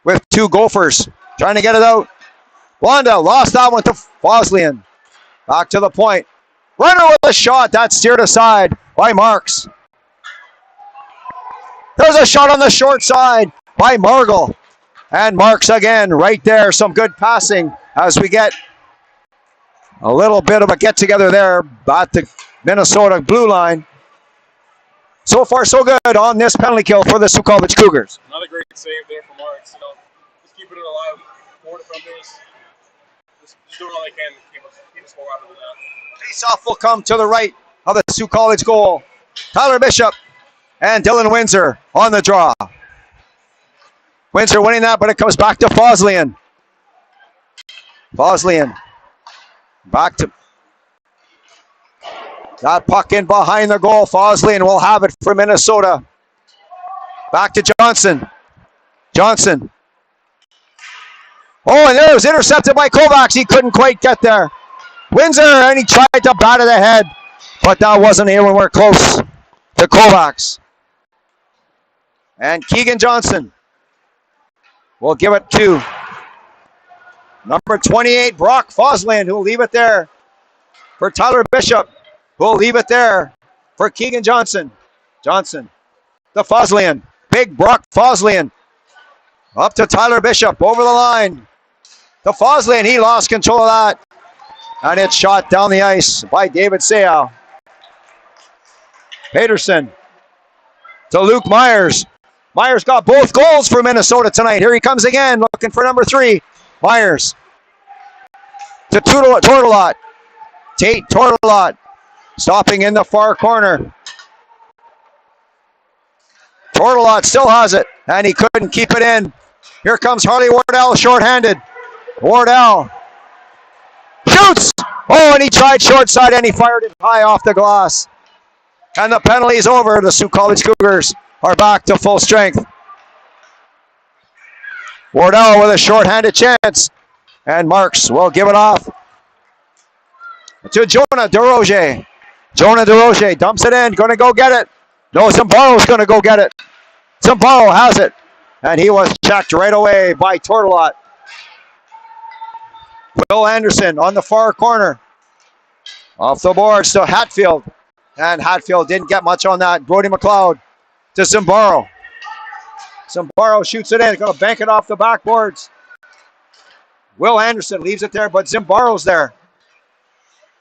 with two Gophers trying to get it out. Blonda lost that one to Foslian. Back to the point. Brunner with a shot. That's steered aside by Marks. There's a shot on the short side by Margol. And Marks again right there. Some good passing as we get a little bit of a get-together there at the Minnesota blue line. So far, so good on this penalty kill for the Sault College Cougars. Another great save there for Marks. Just keeping it alive. 4 defenders. Just doing all they can to keep the score out of the net. Face-off will come to the right of the Sault College goal. Tyler Bishop and Dylan Windsor on the draw. Windsor winning that, but it comes back to Foslian. Foslian back to that puck in behind the goal. Foslian will have it for Minnesota. Back to Johnson. Johnson. Oh, and there it was intercepted by Kovacs. He couldn't quite get there. Windsor, and he tried to bat it ahead, but that wasn't anywhere close to Kovacs. And Keegan Johnson will give it to number 28, Brock Foslian, who will leave it there for Tyler Bishop, who will leave it there for Keegan Johnson. Johnson, the Foslian, big Brock Foslian, up to Tyler Bishop, over the line. The Foslian, he lost control of that. And it's shot down the ice by David Seau. Peterson to Luke Myers. Myers got both goals for Minnesota tonight. Here he comes again, looking for number 3. Myers to Tortolot. Tate Tortolot stopping in the far corner. Tortolot still has it, and he couldn't keep it in. Here comes Harley Wardell, shorthanded. Wardell shoots! Oh, and he tried short side, and he fired it high off the glass. And the penalty's over. The Sault College Cougars are back to full strength. Wardell with a short-handed chance. And Marks will give it off to Jonah DeRoche. Jonah DeRoche dumps it in. Going to go get it. No, Zambaro's going to go get it. Zambaro has it. And he was checked right away by Tortolot. Will Anderson on the far corner. Off the boards to Hatfield. And Hatfield didn't get much on that. Brody McLeod to Zambaro. Zambaro shoots it in. Going to bank it off the backboards. Will Anderson leaves it there, but Zambaro's there.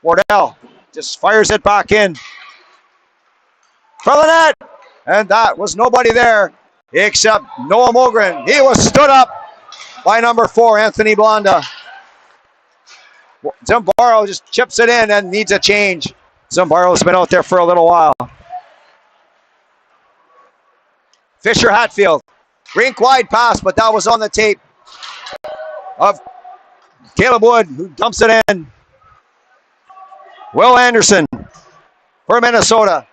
Wardell just fires it back in. From the net. And that was nobody there except Noah Mogren. He was stood up by number 4, Anthony Blonda. Zambaro just chips it in and needs a change. Zambaro's been out there for a little while. Fisher Hatfield. Rink wide pass, but that was on the tape of Caleb Wood, who dumps it in. Will Anderson for Minnesota.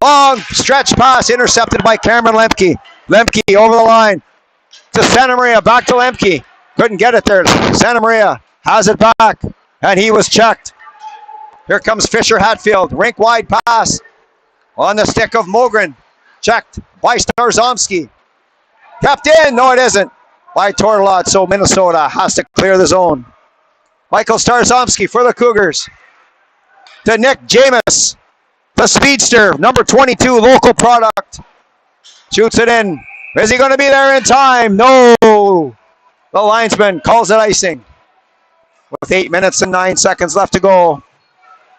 Long stretch pass intercepted by Cameron Lemke. Lemke over the line to Santa Maria. Back to Lemke. Couldn't get it there. Santa Maria has it back, and he was checked. Here comes Fisher Hatfield. Rink wide pass on the stick of Mogren. Checked by Starzomski. Kept in. No, it isn't. By Tortolot, so Minnesota has to clear the zone. Michael Starzomski for the Cougars. To Nick Jamis, the speedster, number 22, local product. Shoots it in. Is he going to be there in time? No. The linesman calls it icing. With 8 minutes and 9 seconds left to go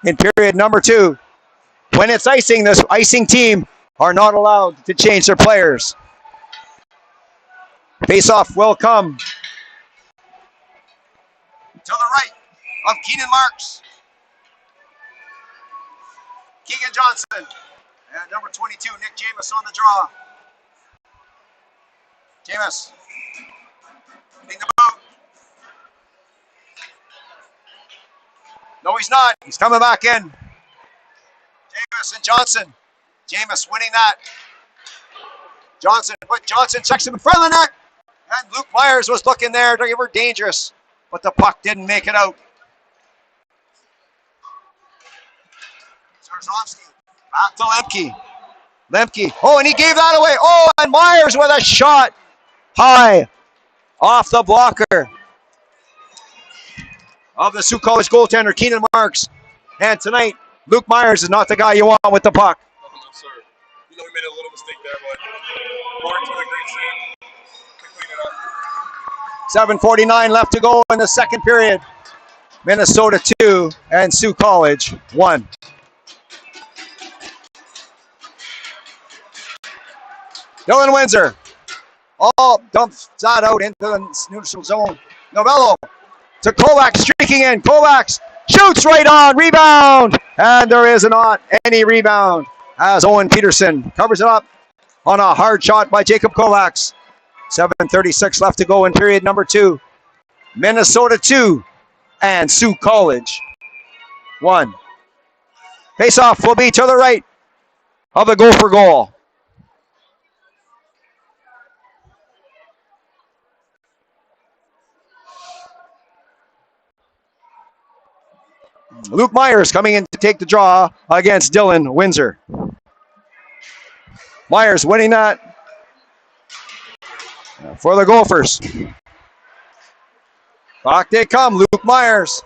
in period number 2. When it's icing, this icing team are not allowed to change their players. Face-off will come to the right of Keenan Marks. Keegan Johnson and number 22, Nick Jamis on the draw. Jamis hitting the boot. No, he's not. He's coming back in. Jamis and Johnson. Jamis winning that. Johnson checks him in front of the net. And Luke Myers was looking there. They were dangerous, but the puck didn't make it out. Starzomski back to Lemke. Lemke. Oh, and he gave that away. Oh, and Myers with a shot high off the blocker of the Sault College goaltender, Keenan Marks. And tonight, Luke Myers is not the guy you want with the puck. No, sir. You know, we made a little mistake there, but Marks with a great save. 7:49 left to go in the second period. Minnesota 2 and Sault College 1. Dylan Windsor all dumps that out into the neutral zone. Novello to Kovacs, streaking in. Kovacs shoots right on, rebound, and there is not any rebound as Owen Peterson covers it up on a hard shot by Jacob Kovacs. 7:36 left to go in period number 2. Minnesota 2 and Sault College 1. Face-off will be to the right of the Gopher goal. Luke Myers coming in to take the draw against Dylan Windsor. Myers winning that for the Gophers. Back they come. Luke Myers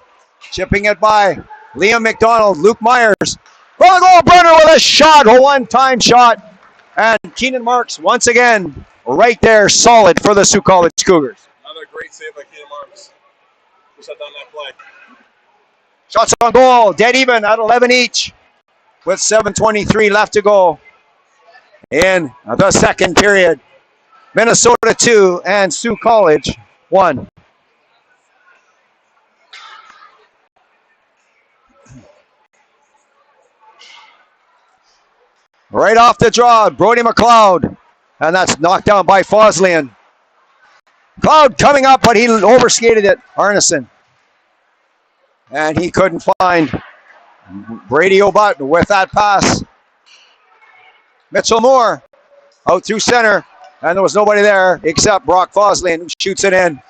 chipping it by Liam McDonald. Luke Myers for the goal. Burner with a shot, a one-time shot. And Keenan Marks once again right there, solid for the Sault College Cougars. Another great save by Keenan Marks. Who shut down that play. Shots on goal, dead even at 11 each with 7:23 left to go in the second period. Minnesota 2 and Sault College 1. Right off the draw, Brody McLeod. And that's knocked down by Foslian. McLeod coming up, but he overskated it, Arneson. And he couldn't find Brady O'Butt with that pass. Mitchell Moore out through center. And there was nobody there except Brock Foslian, who shoots it in.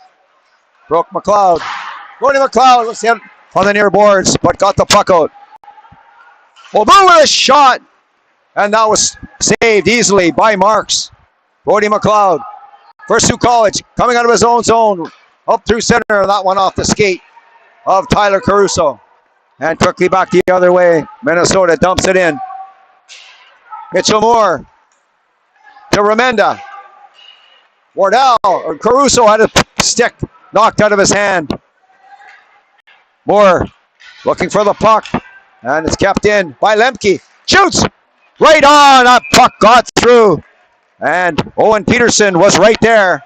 Brody McLeod was hit on the near boards, but got the puck out. Well, with a shot. And that was saved easily by Marks. Brody McLeod for Sault College, coming out of his own zone, up through center. That one off the skate of Tyler Caruso. And quickly back the other way. Minnesota dumps it in. Mitchell Moore to Remenda. Caruso had a stick knocked out of his hand. Moore looking for the puck. And it's kept in by Lemke. Shoots! Right on! That puck got through. And Owen Peterson was right there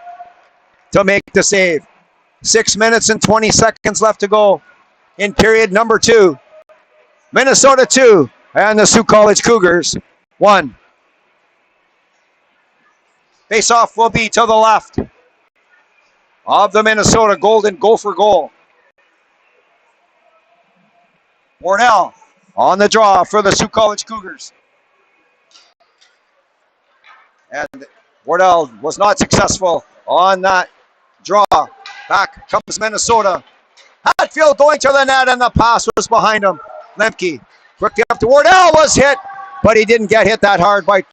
to make the save. 6 minutes and 20 seconds left to go in period number 2. Minnesota 2 and the Sault College Cougars 1. Face-off will be to the left of the Minnesota Golden Gopher goal. Wardell on the draw for the Sault College Cougars. And Wardell was not successful on that draw. Back comes Minnesota. Hatfield going to the net, and the pass was behind him. Lemke quickly up to Wardell, was hit, but he didn't get hit that hard by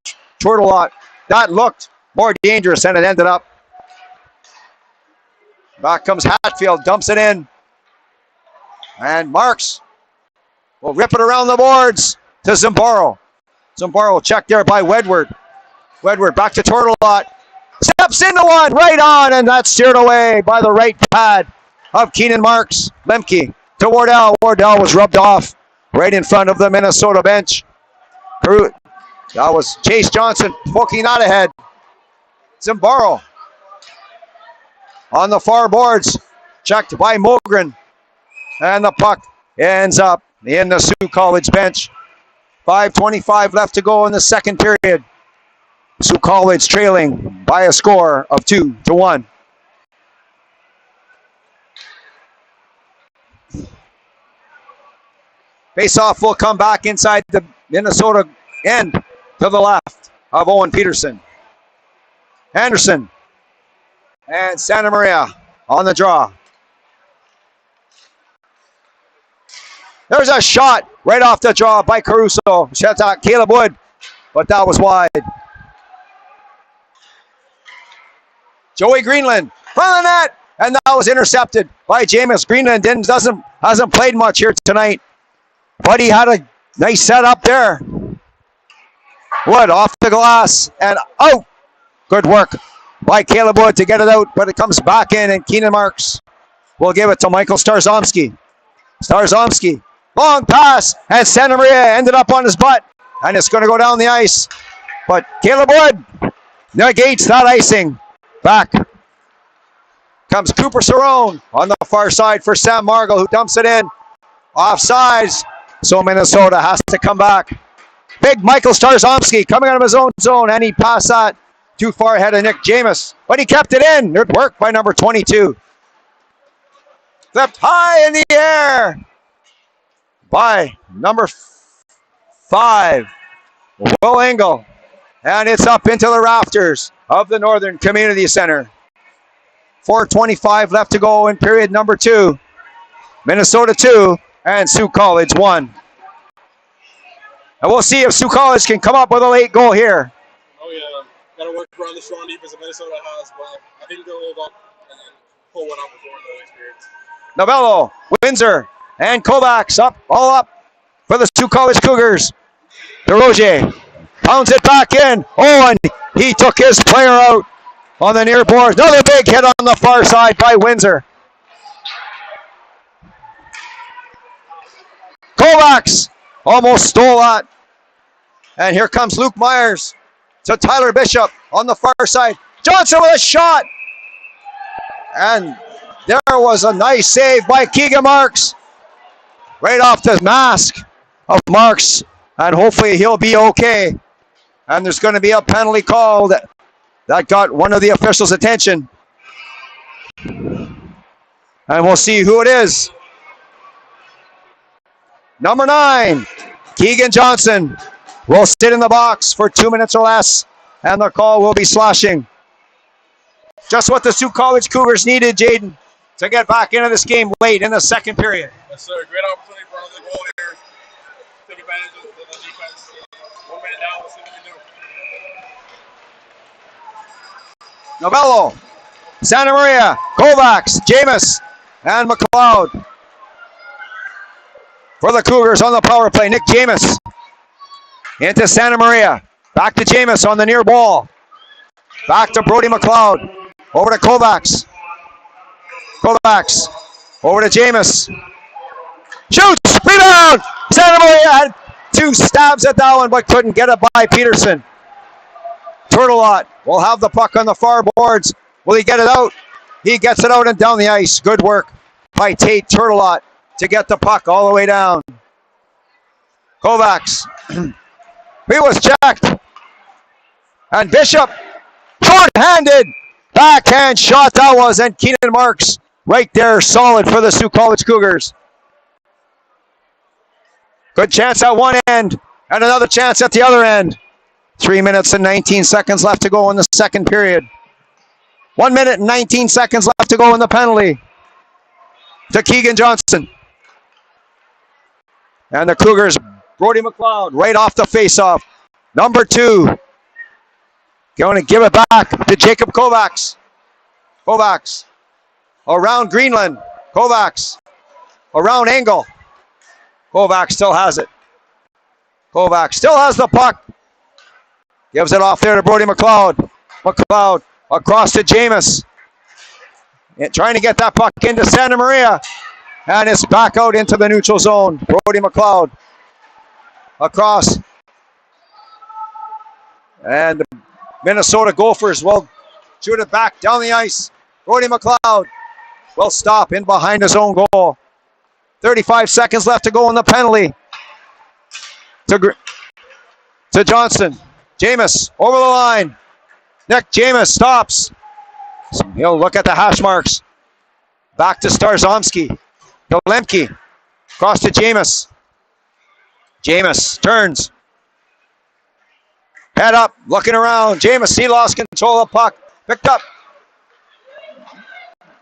Turtelot. That looked more dangerous than it ended up. Back comes Hatfield, dumps it in. And Marks will rip it around the boards to Zambaro. Zambaro checked there by Wedward. Wedward back to Turtelot. Steps into one, right on, and that's steered away by the right pad of Keenan Marks. Lemke to Wardell. Wardell was rubbed off right in front of the Minnesota bench. That was Chase Johnson poking that ahead. Zambaro on the far boards, checked by Mogren. And the puck ends up in the Sault College bench. 5:25 left to go in the second period. Sault College trailing by a score of 2-1. Face-off will come back inside the Minnesota end to the left of Owen Peterson. Anderson and Santa Maria on the draw. There's a shot right off the draw by Caruso. Shuts out Caleb Wood, but that was wide. Joey Greenland front of the net, and that was intercepted by Jameis. Greenland hasn't played much here tonight, but he had a nice setup there. Wood off the glass and out. Good work by Caleb Wood to get it out, but it comes back in, and Keenan Marks will give it to Michael Starzomski. Starzomski, long pass, and Santa Maria ended up on his butt, and it's going to go down the ice. But Caleb Wood negates that icing. Back comes Cooper Cerrone on the far side for Sam Margol, who dumps it in. Offsides, so Minnesota has to come back. Big Michael Starzomski coming out of his own zone, and he passed that too far ahead of Nick Jameis, but he kept it in. Good work by number 22. Flipped high in the air by number 5, Will Engel. And it's up into the rafters of the Northern Community Center. 4:25 left to go in period number 2. Minnesota 2 and Sault College 1. And we'll see if Sault College can come up with a late goal here. Oh yeah, got to work around the strong defense that Minnesota has, but I think they'll hold up and pull one out before the experience. Novello, Windsor, and Kovacs all up for the Sault College Cougars. DeRozier pounds it back in. Oh, and he took his player out on the near boards. Another big hit on the far side by Windsor. Kovacs almost stole that. And here comes Luke Myers to Tyler Bishop on the far side. Johnson with a shot. And there was a nice save by Keegan Marks. Right off the mask of Marks. And hopefully he'll be okay. And there's going to be a penalty call that got one of the officials' attention. And we'll see who it is. Number 9, Keegan Johnson will sit in the box for 2 minutes or less. And the call will be slashing. Just what the Sault College Cougars needed, Jaden, to get back into this game late in the second period. Yes, sir. Great opportunity for another goal here. Take advantage of the defense. 1 minute down. Let's see what we can do. Novello, Santa Maria, Kovacs, Jameis, and McLeod. For the Cougars on the power play, Nick Jameis into Santa Maria. Back to Jameis on the near ball. Back to Brody McLeod. Over to Kovacs. Kovacs. Over to Jameis. Shoots! Rebound! Santa Maria had 2 stabs at that one, but couldn't get it by Peterson. Turtelot will have the puck on the far boards. Will he get it out? He gets it out and down the ice. Good work by Tate Turtelot to get the puck all the way down. Kovacs. He was checked. And Bishop, short-handed, backhand shot that was, and Keenan Marks right there, solid for the Sault College Cougars. Good chance at one end, and another chance at the other end. 3 minutes and 19 seconds left to go in the second period. 1 minute and 19 seconds left to go in the penalty to Keegan Johnson. And the Cougars, Brody McLeod, right off the face-off. Number 2. Going to give it back to Jacob Kovacs. Kovacs. Around Greenland. Kovacs. Around Engel. Kovacs still has it. Kovacs still has the puck. Gives it off there to Brody McLeod. McLeod across to Jameis. Trying to get that puck into Santa Maria. And it's back out into the neutral zone. Brody McLeod. Across. And the Minnesota Gophers will shoot it back down the ice. Brody McLeod will stop in behind his own goal. 35 seconds left to go in the penalty. To Johnson. Jameis over the line. Nick Jameis stops. He'll look at the hash marks. Back to Starzomski. To Lemke. Across to Jameis. Jameis turns. Head up, looking around. Jameis, he lost control of the puck. Picked up.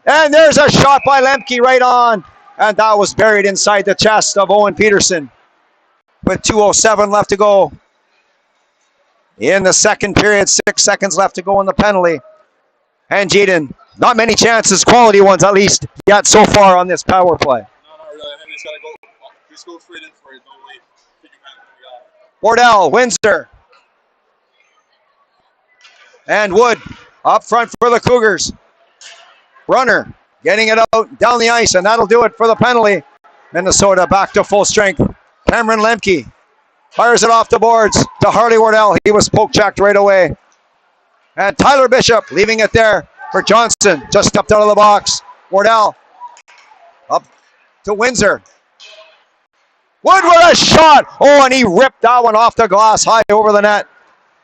And there's a shot by Lemke right on. And that was buried inside the chest of Owen Peterson. With 2:07 left to go in the second period. 6 seconds left to go in the penalty. And Jaden, not many chances, quality ones at least, yet so far on this power play. No, not really. I think he's got to go. Just go straight in for it. Don't wait. Wardell, Windsor. And Wood up front for the Cougars. Brunner getting it out down the ice, and that'll do it for the penalty. Minnesota back to full strength. Cameron Lemke fires it off the boards to Harley Wardell. He was poke checked right away. And Tyler Bishop leaving it there for Johnson. Just stepped out of the box. Wardell up to Windsor. Wood with a shot. Oh, and he ripped that one off the glass high over the net.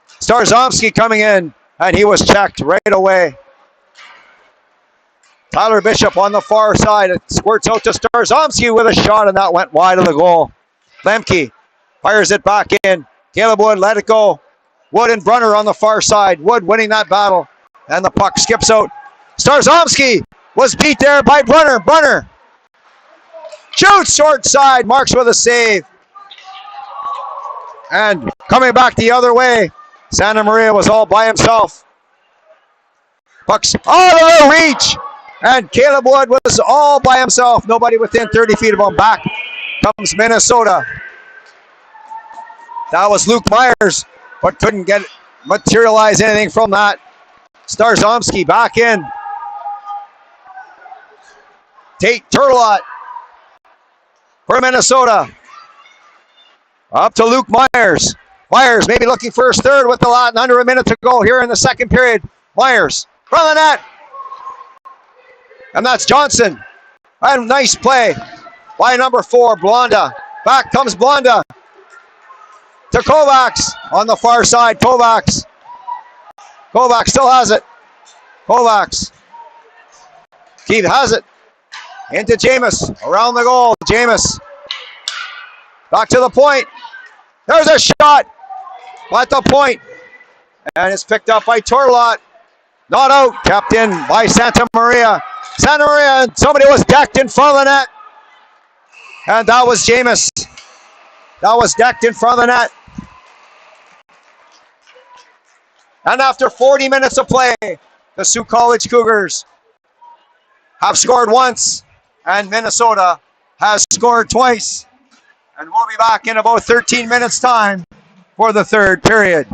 Starzomski coming in, and he was checked right away. Tyler Bishop on the far side. It squirts out to Starzomski with a shot, and that went wide of the goal. Lemke fires it back in. Caleb Wood let it go. Wood and Brunner on the far side. Wood winning that battle, and the puck skips out. Starzomski was beat there by Brunner. Brunner shoots short side. Marks with a save. And coming back the other way, Santa Maria was all by himself. Puck's out of the reach. And Caleb Wood was all by himself. Nobody within 30 feet of him. Back comes Minnesota. That was Luke Myers, but couldn't materialize anything from that. Starzomski back in. Tate Turtelot for Minnesota. Up to Luke Myers. Myers maybe looking for his third with under a minute to go here in the second period. Myers from the net. And that's Johnson. And nice play by number 4, Blonda. Back comes Blonda to Kovacs on the far side. Kovacs still has it. Kovacs. Keith has it. Into Jameis. Around the goal. Jameis. Back to the point. There's a shot. At the point. And it's picked up by Torlot. Not out. Kept in by Santa Maria. Santa Maria, and somebody was decked in front of the net. And that was Jameis. That was decked in front of the net. And after 40 minutes of play, the Sault College Cougars have scored once, and Minnesota has scored twice. And we'll be back in about 13 minutes' time for the third period.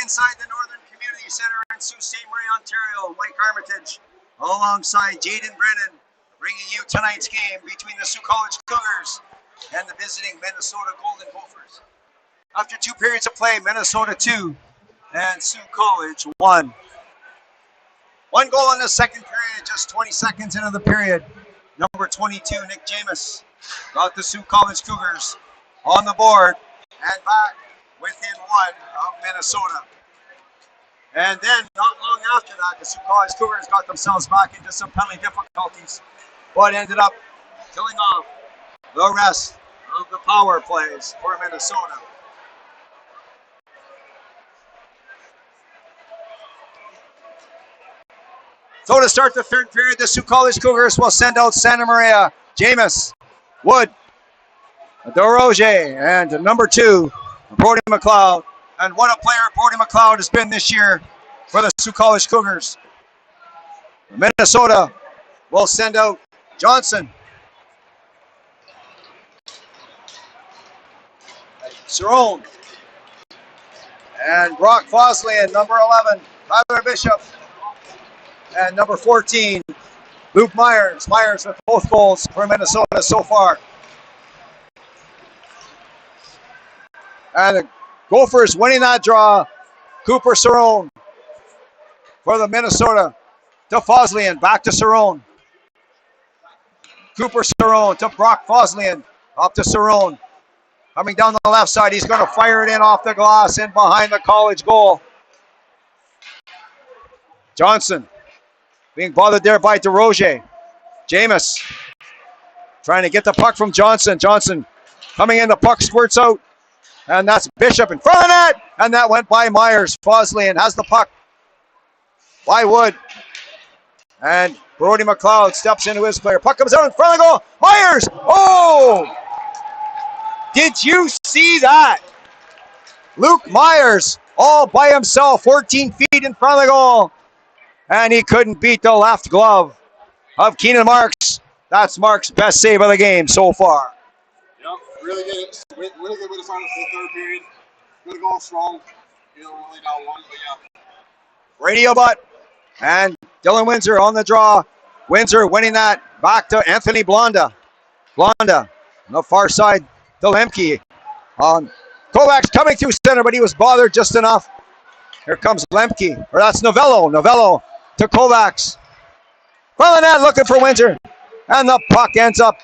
inside the Northern Community Centre in Sault Ste. Marie, Ontario. Mike Armitage alongside Jaden Brennan bringing you tonight's game between the Sault College Cougars and the visiting Minnesota Golden Gophers. After 2 periods of play, Minnesota 2 and Sault College 1. 1 goal in the second period, just 20 seconds into the period. Number 22, Nick James, got the Sault College Cougars on the board and back within 1 of Minnesota. And then, not long after that, the Sault College Cougars got themselves back into some penalty difficulties, but ended up killing off the rest of the power plays for Minnesota. So to start the third period, the Sault College Cougars will send out Santa Maria, Jameis, Wood, DeRoger, and number 2, Brody McLeod. And what a player Brody McLeod has been this year for the Sault College Cougars. Minnesota will send out Johnson, Cerrone, and Brock Fosley, and number 11, Tyler Bishop, and number 14, Luke Myers. Myers with both goals for Minnesota so far. And the Gophers winning that draw. Cooper Cerrone for the Minnesota to Foslian. Back to Cerrone. Cooper Cerrone to Brock Foslian. Up to Cerrone. Coming down the left side. He's going to fire it in off the glass in behind the college goal. Johnson being bothered there by DeRoger. Jameis trying to get the puck from Johnson. Johnson coming in. The puck squirts out. And that's Bishop in front of that. And that went by Myers. Foslian has the puck by Wood. And Brody McLeod steps into his player. Puck comes out in front of the goal. Myers! Oh! Did you see that? Luke Myers all by himself, 14 feet in front of the goal. And he couldn't beat the left glove of Keenan Marks. That's Marks' best save of the game so far. Yep, really good way to start the third period. Good goal, strong. Really down 1, but yeah. Radio butt. And Dylan Windsor on the draw. Windsor winning that back to Anthony Blonda. Blonda on the far side to Lemke. Kovacs coming through center, but he was bothered just enough. Here comes Lemke, or that's Novello. Novello to Kovacs. Front of the net looking for Windsor. And the puck ends up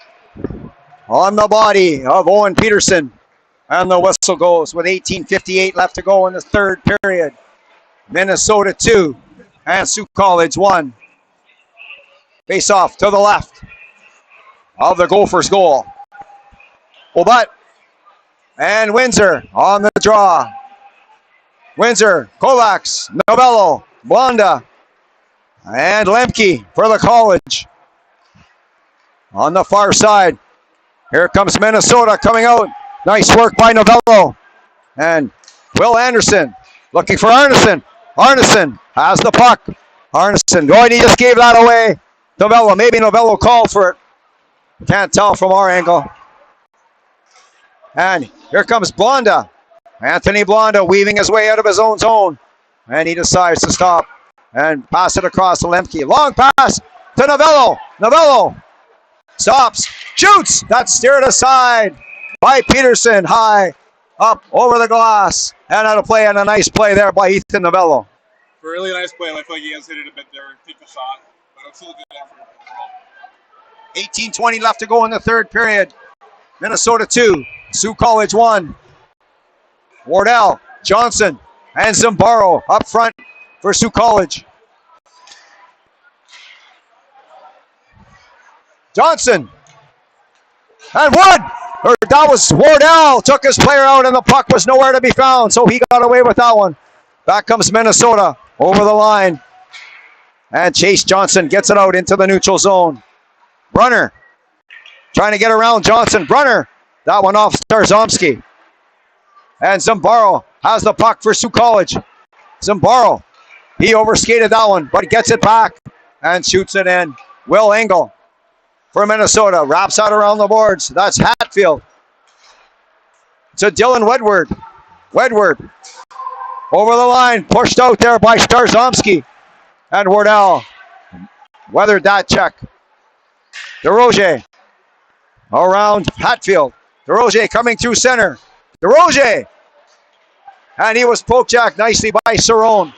on the body of Owen Peterson. And the whistle goes with 18:58 left to go in the third period. Minnesota 2 and Sault College 1. Face off to the left of the Gophers' goal. Obat and Windsor on the draw. Windsor, Kovacs, Novello, Blonda, and Lemke for the college. On the far side, here comes Minnesota coming out. Nice work by Novello. And Will Anderson looking for Arneson. Arneson has the puck. Arneson, oh, he just gave that away. Novello, maybe Novello called for it. Can't tell from our angle. And here comes Blonda. Anthony Blonda weaving his way out of his own zone. And he decides to stop and pass it across to Lemke. Long pass to Novello. Novello stops, shoots. That's steered aside by Peterson, high up over the glass. And out of play, and a nice play there by Ethan Novello. Really nice play. I feel like he has hit it a bit there. Take the shot. But it's still a good effort overall. 18:20 left to go in the third period. Minnesota 2, Sault College 1. Wardell, Johnson, and Zambaro up front for Sault College. Johnson and Wood. That was Wardell. Took his player out and the puck was nowhere to be found. So he got away with that one. Back comes Minnesota over the line. And Chase Johnson gets it out into the neutral zone. Brunner trying to get around Johnson. Brunner. That one off Starzomski. And Zambaro has the puck for Sault College. Zambaro. He overskated that one, but he gets it back and shoots it in. Will Engel for Minnesota. Wraps out around the boards. That's Hatfield. To Dylan Wedward. Wedward Over the line, pushed out there by Starzomski. And Wardell weathered that check. DeRozier around Hatfield. DeRozier coming through center. DeRozier. And he was poke jacked nicely by Cerrone.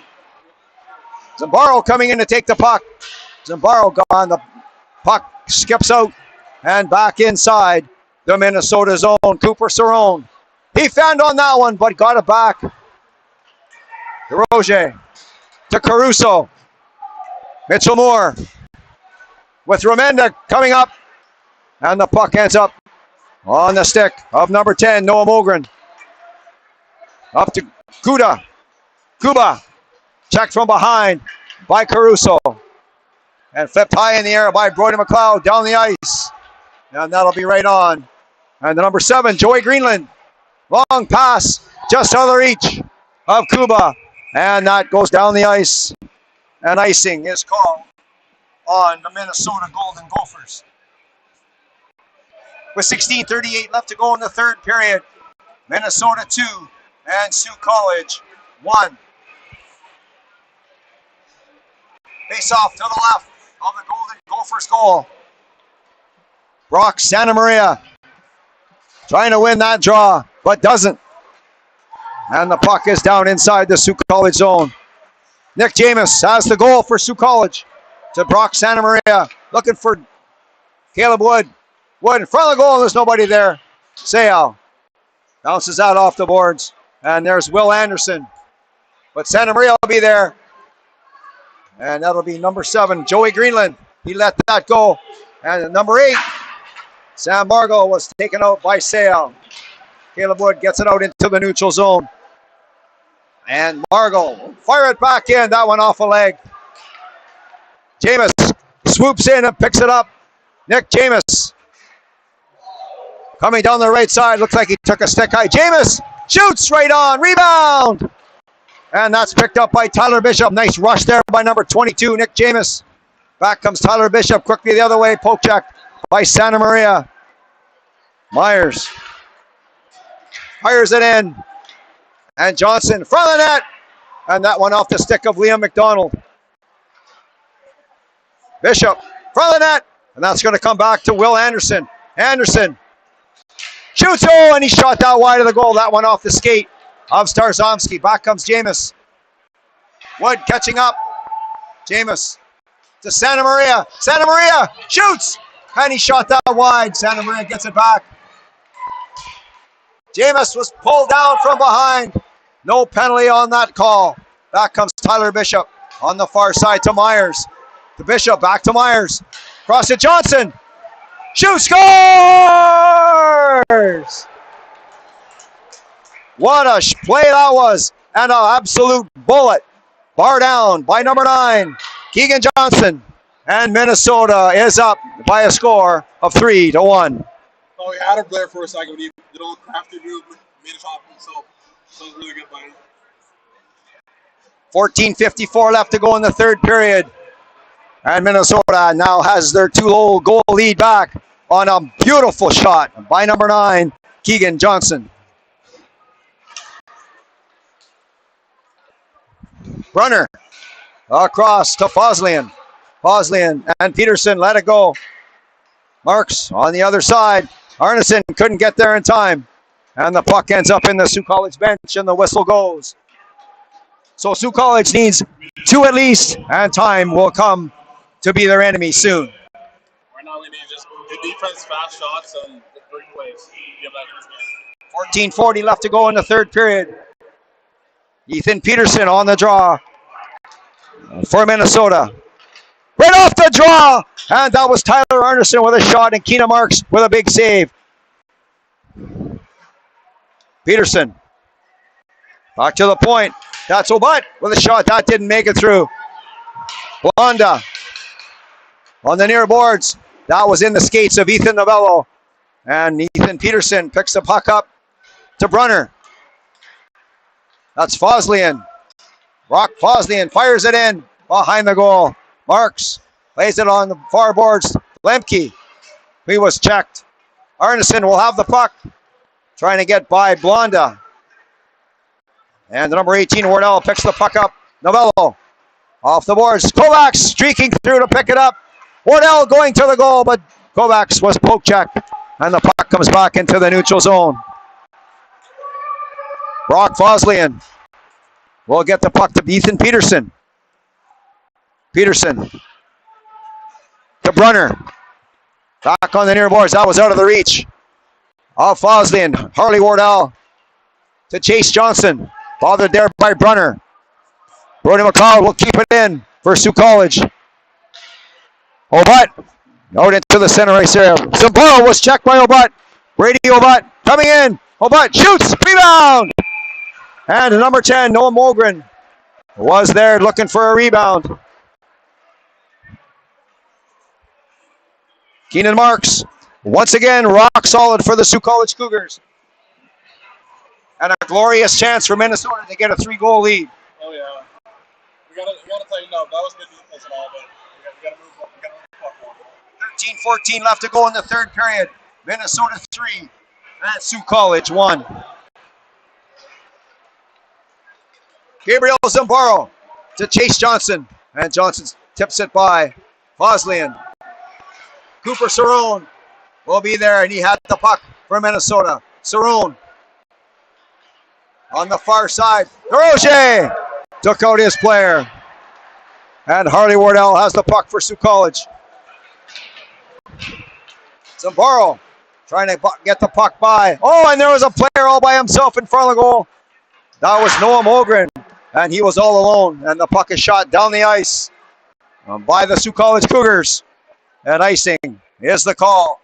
Zambaro coming in to take the puck. Zambaro gone. The puck skips out and back inside the Minnesota zone. Cooper Cerrone. He fanned on that one, but got it back. DeRozier to Caruso. Mitchell Moore with Remenda coming up. And the puck ends up on the stick of number 10, Noah Mogren. Up to Kuba. Checked from behind by Caruso. And flipped high in the air by Brody McLeod down the ice. And that'll be right on. And the number 7, Joey Greenland. Long pass just out of the reach of Kuba. And that goes down the ice. And icing is called on the Minnesota Golden Gophers. With 16:38 left to go in the third period. Minnesota 2 and Sioux College 1. Face off to the left of the Golden Gophers goal. Brock Santa Maria trying to win that draw, but doesn't. And the puck is down inside the Sioux College zone. Nick James has the goal for Sioux College. To Brock Santa Maria, looking for Caleb Wood. Wood in front of the goal, there's nobody there. Sayal bounces that off the boards. And there's Will Anderson. But Santa Maria will be there. And that'll be number 7, Joey Greenland. He let that go. And number 8, Sam Margo was taken out by Sayal. Caleb Wood gets it out into the neutral zone. And Margo fire it back in. That one off a leg. Jameis swoops in and picks it up. Nick Jameis coming down the right side. Looks like he took a stick high. Jameis shoots right on. Rebound. And that's picked up by Tyler Bishop. Nice rush there by number 22, Nick Jameis. Back comes Tyler Bishop quickly the other way. Poke check by Santa Maria. Myers fires it in. And Johnson in front of the net. And that one off the stick of Liam McDonald. Bishop, front of the net, and that's going to come back to Will Anderson. Anderson shoots, and he shot that wide of the goal. That one off the skate of Starzomski. Back comes Jameis. Wood catching up. Jameis to Santa Maria. Santa Maria shoots, and he shot that wide. Santa Maria gets it back. Jameis was pulled down from behind. No penalty on that call. Back comes Tyler Bishop on the far side to Myers. To Bishop, back to Myers. Cross to Johnson. Shoot, scores! What a play that was. And an absolute bullet. Bar down by number 9, Keegan Johnson. And Minnesota is up by a score of 3-1. Oh, we had him there for a second. He did a little crafty move, made it off himself. So it was really good by him. 14:54 left to go in the third period. And Minnesota now has their 2-goal lead back on a beautiful shot by number 9, Keegan Johnson. Brunner across to Foslian. Foslian and Peterson let it go. Marks on the other side. Arneson couldn't get there in time. And the puck ends up in the Sioux College bench and the whistle goes. So Sioux College needs 2 at least, and time will come to be their enemy soon. Right now we need just good defense, fast shots, and great plays. 14:40 left to go in the third period. Ethan Peterson on the draw for Minnesota. Right off the draw, and that was Tyler Arneson with a shot, and Keena Marks with a big save. Peterson back to the point. That's Obutt with a shot that didn't make it through. Blonda on the near boards. That was in the skates of Ethan Novello. And Ethan Peterson picks the puck up to Brunner. That's Foslian. Brock Foslian fires it in behind the goal. Marks plays it on the far boards. Lemke. He was checked. Arneson will have the puck. Trying to get by Blonda. And the number 18, Wardell, picks the puck up. Novello off the boards. Kovacs streaking through to pick it up. Wardell going to the goal, but Kovacs was poke checked. And the puck comes back into the neutral zone. Brock Foslian will get the puck to Ethan Peterson. Peterson to Brunner. Back on the near boards. That was out of the reach of Foslian. Harley Wardell to Chase Johnson. Bothered there by Brunner. Brody McLeod will keep it in for Sioux College. Obutt out into the center ice area. Zambaro was checked by Obutt. Brady Obutt coming in. Obutt shoots. Rebound. And number 10, Noah Mogren, was there looking for a rebound. Keenan Marks, once again, rock solid for the Sioux College Cougars. And a glorious chance for Minnesota to get a 3-goal lead. Oh, yeah. We gotta tighten up. That was good defense and all, but we gotta move up. We gotta move the puck on. 13-14 left to go in the third period. Minnesota 3 and Sioux College 1. Gabriel Zambaro to Chase Johnson. And Johnson tips it by Foslian. Cooper Cerrone will be there, and he had the puck for Minnesota. Cerrone on the far side. Hiroshi took out his player. And Harley Wardell has the puck for Sioux College. Zambaro trying to get the puck by. Oh, and there was a player all by himself in front of the goal. That was Noah Mogren, and he was all alone. And the puck is shot down the ice by the Sioux College Cougars. And icing is the call.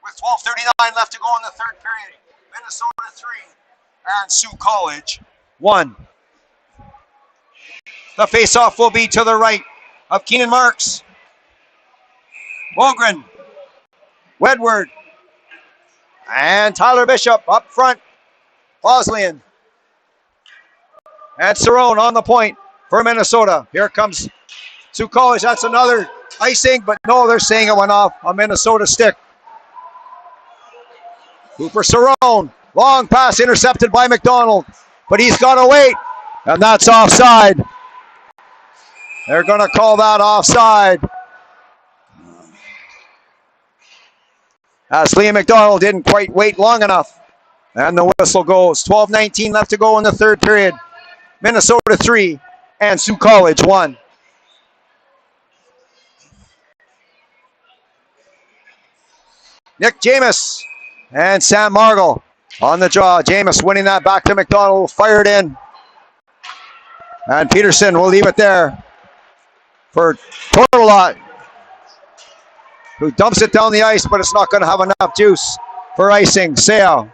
With 12:39 left to go in the third period, Minnesota 3 and Sioux College 1. The faceoff will be to the right of Keenan Marks. Mogren, Wedward, and Tyler Bishop up front. Foslian and Cerrone on the point for Minnesota. Here comes Sioux College. That's another icing, but no, they're saying it went off a Minnesota stick. Cooper Cerrone, long pass intercepted by McDonald, but he's got to wait, and that's offside. They're going to call that offside. As Liam McDonald didn't quite wait long enough. And the whistle goes. 12:19 left to go in the third period. Minnesota 3 and Sioux College 1. Nick Jameis and Sam Margall on the draw. Jameis winning that back to McDonald. Fired in. And Peterson will leave it there for Tortolot, who dumps it down the ice, but it's not going to have enough juice for icing. Sale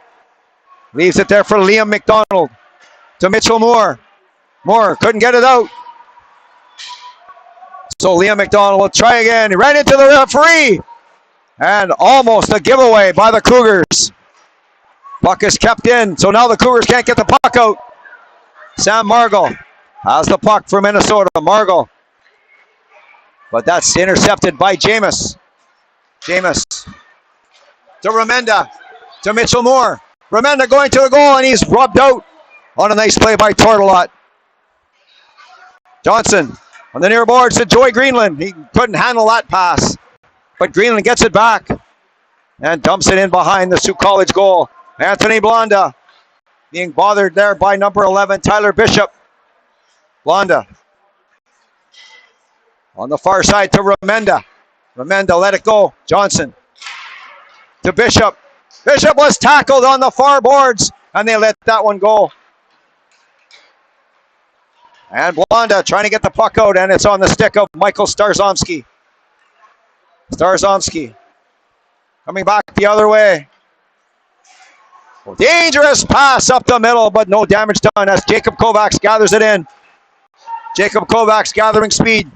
leaves it there for Liam McDonald to Mitchell Moore. Moore couldn't get it out. So Liam McDonald will try again. He ran into the referee. And almost a giveaway by the Cougars. Puck is kept in, so now the Cougars can't get the puck out. Sam Margall has the puck for Minnesota. Margall. But that's intercepted by Jameis. Jameis to Remenda, to Mitchell Moore. Remenda going to the goal, and he's rubbed out on a nice play by Tortolot. Johnson on the near boards to Joey Greenland. He couldn't handle that pass, but Greenland gets it back and dumps it in behind the Sioux College goal. Anthony Blonda being bothered there by number 11, Tyler Bishop. Blonda on the far side to Remenda. Remenda let it go. Johnson to Bishop. Bishop was tackled on the far boards, and they let that one go. And Blonda trying to get the puck out, and it's on the stick of Michael Starzomski. Starzomski coming back the other way. Dangerous pass up the middle, but no damage done as Jacob Kovacs gathers it in. Jacob Kovacs gathering speed.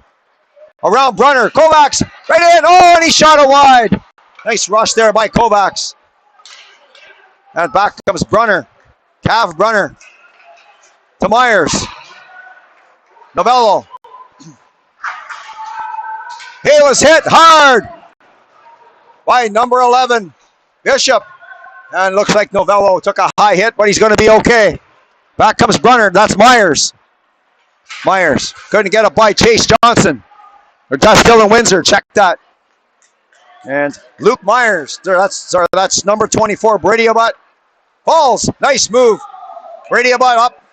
Around Brunner. Kovacs right in. Oh, and he shot it wide. Nice rush there by Kovacs. And back comes Brunner. Cav Brunner to Myers. Novello. He was hit hard by number 11, Bishop. And looks like Novello took a high hit, but he's going to be okay. Back comes Brunner. That's Myers. Myers couldn't get it by Chase Johnson. Or that's Dylan Windsor. Check that. And Luke Myers. That's number 24, Brady Abbott. Falls. Nice move. Brady Abbott up.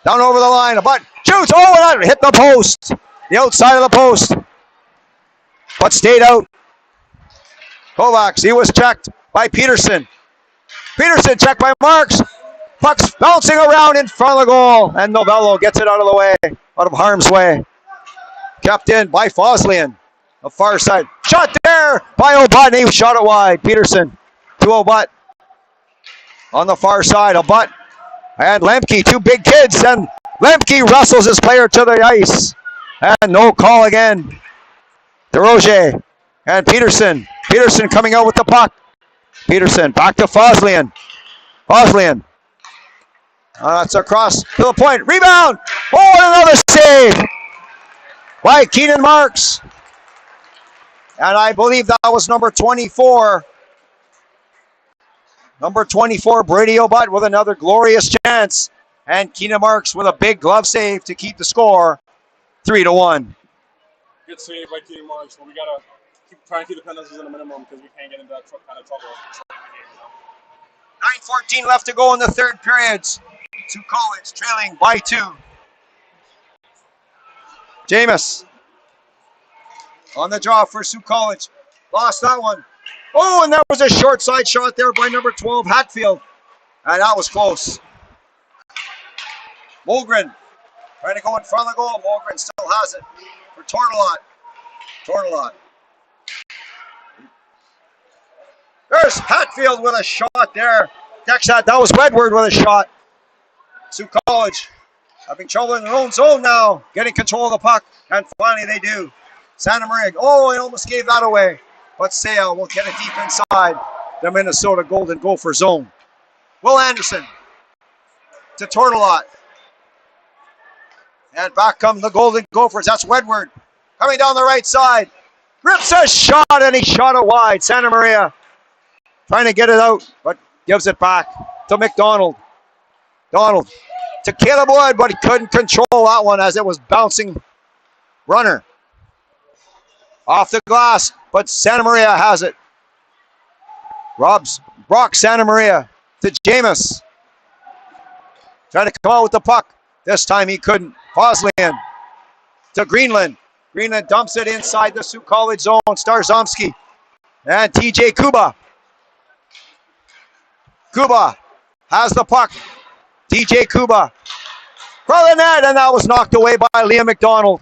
Down over the line. Abbott shoots. Oh, and hit the post. The outside of the post. But stayed out. Kovacs. He was checked by Peterson. Peterson checked by Marks. Puck's bouncing around in front of the goal. And Novello gets it out of the way. Out of harm's way. Kept in by Foslian. The far side. Shot there by O'Butt. He shot it wide. Peterson to O'Butt. On the far side. O'Butt and Lemke. Two big kids. And Lemke wrestles his player to the ice. And no call again. DeRoger and Peterson. Peterson coming out with the puck. Peterson back to Foslian. Foslian. That's across to the point. Rebound. Oh, and another save by Keenan Marks. And I believe that was number 24. Number 24, Brady O'Butt with another glorious chance. And Keenan Marks with a big glove save to keep the score 3-1. Good save by Keenan Marks, but we got to try and keep the penalties in the minimum because we can't get into that kind of trouble. 9:14 left to go in the third period. Sault College trailing by 2. Jameis on the draw for Sault College. Lost that one. Oh, and that was a short side shot there by number 12, Hatfield. And that was close. Mulgren trying to go in front of the goal. Mulgren still has it for Tortolot. Tortolot. There's Hatfield with a shot there. Next shot, that was Wedward with a shot. Sault College having trouble in their own zone now. Getting control of the puck. And finally they do. Santa Maria. Oh, he almost gave that away. But Sale will get it deep inside the Minnesota Golden Gopher zone. Will Anderson to Tortolot. And back come the Golden Gophers. That's Wedward coming down the right side. Rips a shot and he shot it wide. Santa Maria trying to get it out, but gives it back to McDonald. Donald to Caleb Wood, but he couldn't control that one as it was bouncing. Runner off the glass, but Santa Maria has it. Brock Santa Maria to Jameis. Trying to come out with the puck. This time he couldn't. Foslian to Greenland. Greenland dumps it inside the Sault College zone. Starzomski and TJ Kuba. Kuba has the puck. TJ Kuba from the net, and that was knocked away by Liam McDonald.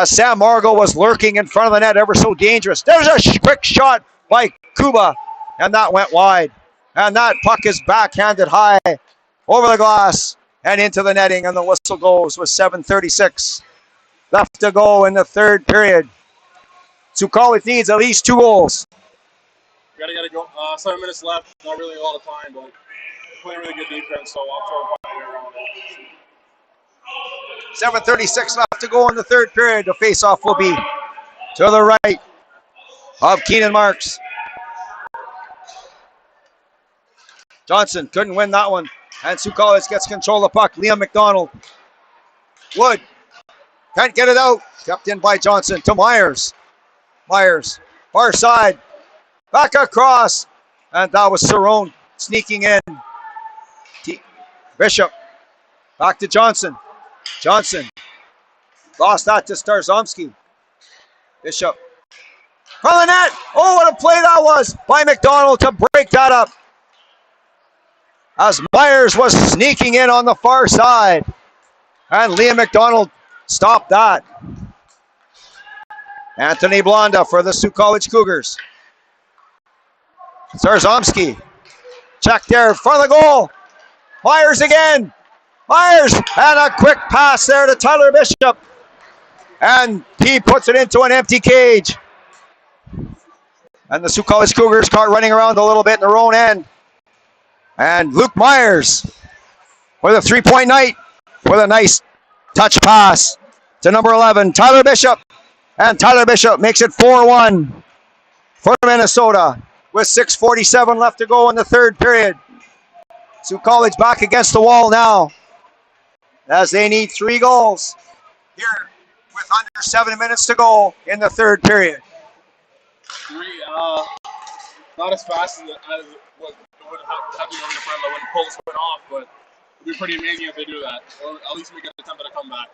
Sam Margo was lurking in front of the net, ever so dangerous. There's a quick shot by Kuba, and that went wide. And that puck is backhanded high over the glass and into the netting, and the whistle goes with 7:36 left to go in the third period. Sault College needs at least 2 goals. Gotta go. 7 minutes left. Not really a lot of time, but playing really good defense, so I'll throw a puck around it. 7:36 left to go in the third period. The face-off will be to the right of Keenan Marks. Johnson couldn't win that one. And Sault College gets control of the puck. Liam McDonald. Wood can't get it out. Kept in by Johnson to Myers. Myers, far side. Back across. And that was Cerrone sneaking in. Bishop. Back to Johnson. Johnson. Lost that to Starzomski. Bishop. From the net. Oh, what a play that was by McDonald to break that up. As Myers was sneaking in on the far side. And Liam McDonald stopped that. Anthony Blonda for the Sault College Cougars. Starzomski. Check there in front of the goal. Myers again. Myers. And a quick pass there to Tyler Bishop. And he puts it into an empty cage. And the Sault College Cougars caught running around a little bit in their own end. And Luke Myers with a 3-point night with a nice touch pass to number 11, Tyler Bishop. And Tyler Bishop makes it 4-1 for Minnesota. with 6:47 left to go in the third period. Sault College back against the wall now as they need 3 goals here with under 7 minutes to go in the third period. 3, not as fast as what would have been on the front when Pulse went off, but it'd be pretty amazing if they do that, or at least make an attempt at a comeback.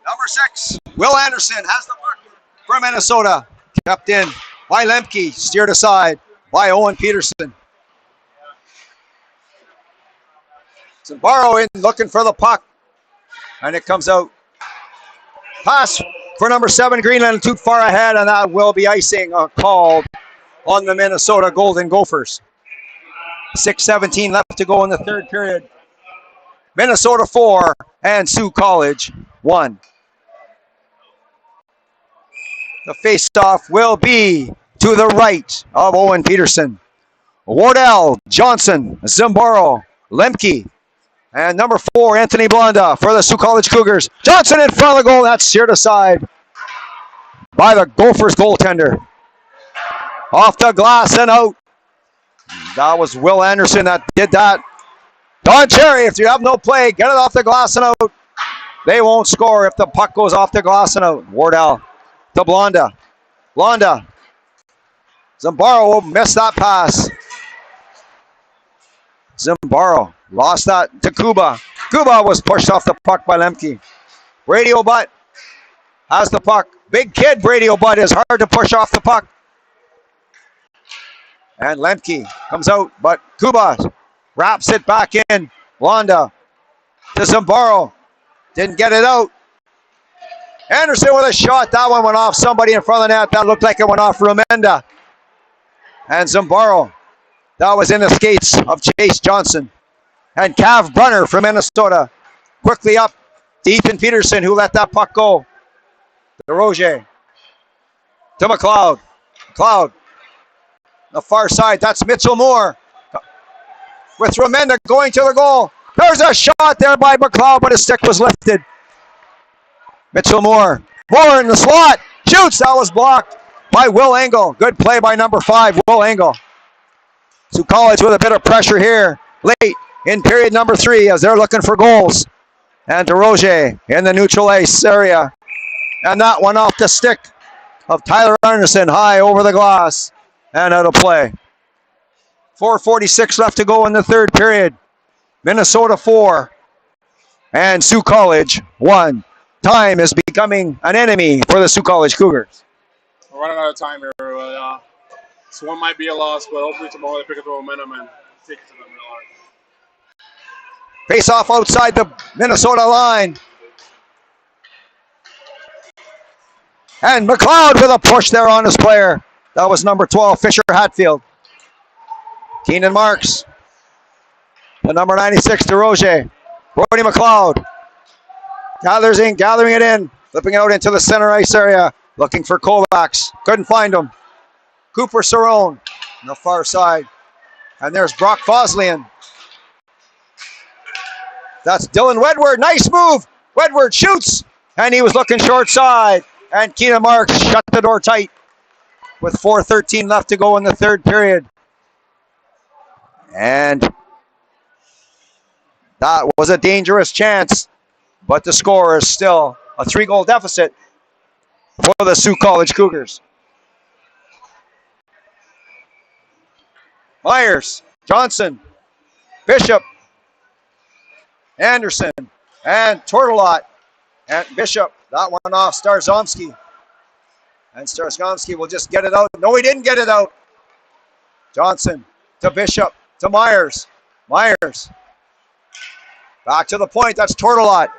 Number 6, Will Anderson has the puck from Minnesota. Kept in by Lemke, steered aside by Owen Peterson. Zambarro in looking for the puck, and it comes out. Pass for number 7, Greenland, too far ahead, and that will be icing called on the Minnesota Golden Gophers. 6:17 left to go in the third period. Minnesota 4 and Sault College 1. The face-off will be to the right of Owen Peterson. Wardell, Johnson, Zambarro, Lemke, and number 4, Anthony Blonda for the Sault College Cougars. Johnson in front of the goal. That's steered aside by the Gophers goaltender. Off the glass and out. That was Will Anderson that did that. Don Cherry, if you have no play, get it off the glass and out. They won't score if the puck goes off the glass and out. Wardell to Blonda. Blonda. Zambarro missed that pass. Zambarro lost that to Kuba. Kuba was pushed off the puck by Lemke. Brady O'Butt has the puck. Big kid Brady O'Butt is hard to push off the puck. And Lemke comes out, but Kuba wraps it back in. Blonda to Zambarro. Didn't get it out. Anderson with a shot. That one went off somebody in front of the net. That looked like it went off Rumenda. And Zambarro. That was in the skates of Chase Johnson. And Cav Brunner from Minnesota. Quickly up to Ethan Peterson, who let that puck go. To Roger. To McLeod. McLeod. The far side. That's Mitchell Moore. With Rumenda going to the goal. There's a shot there by McLeod, but his stick was lifted. Mitchell Moore. Moore in the slot. Shoots. That was blocked by Will Engel. Good play by number 5, Will Engel. Sault College with a bit of pressure here late in period number 3 as they're looking for goals. And DeRoger in the neutral ice area. And that one off the stick of Tyler Anderson high over the glass and out of play. 4:46 left to go in the third period. Minnesota 4 and Sault College 1. Time is becoming an enemy for the Sault College Cougars. We're running out of time here. This one might be a loss, but hopefully tomorrow they pick up the momentum and take it to them real hard. Face off outside the Minnesota line. And McLeod with a push there on his player. That was number 12, Fisher Hatfield. Keenan Marks. The number 96, DeRoger. Brody McLeod. Gathering it in. Flipping out into the center ice area. Looking for Kovacs. Couldn't find him. Cooper Cerrone on the far side. And there's Brock Foslian. That's Dylan Wedward. Nice move. Wedward shoots. And he was looking short side. And Keenan Marks shut the door tight with 4:13 left to go in the third period. And that was a dangerous chance. But the score is still a 3-goal deficit for the Sault College Cougars. Myers, Johnson, Bishop, Anderson, and Tortolot. And Bishop, that one off Starzomski. And Starzomski will just get it out. No, he didn't get it out. Johnson to Bishop, to Myers. Myers. Back to the point, that's Tortolot.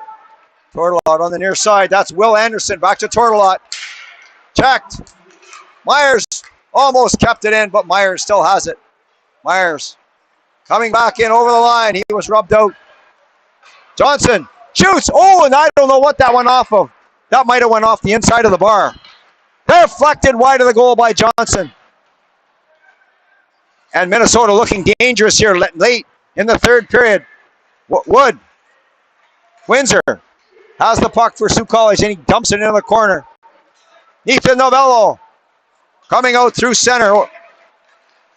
Tortolot on the near side, that's Will Anderson. Back to Tortolot. Checked. Myers almost kept it in, but Myers still has it. Myers coming back in over the line. He was rubbed out. Johnson shoots. Oh, and I don't know what that went off of. That might have went off the inside of the bar. Deflected wide of the goal by Johnson. And Minnesota looking dangerous here late in the third period. Wood. Windsor has the puck for Sault College, and he dumps it into the corner. Ethan Novello coming out through center.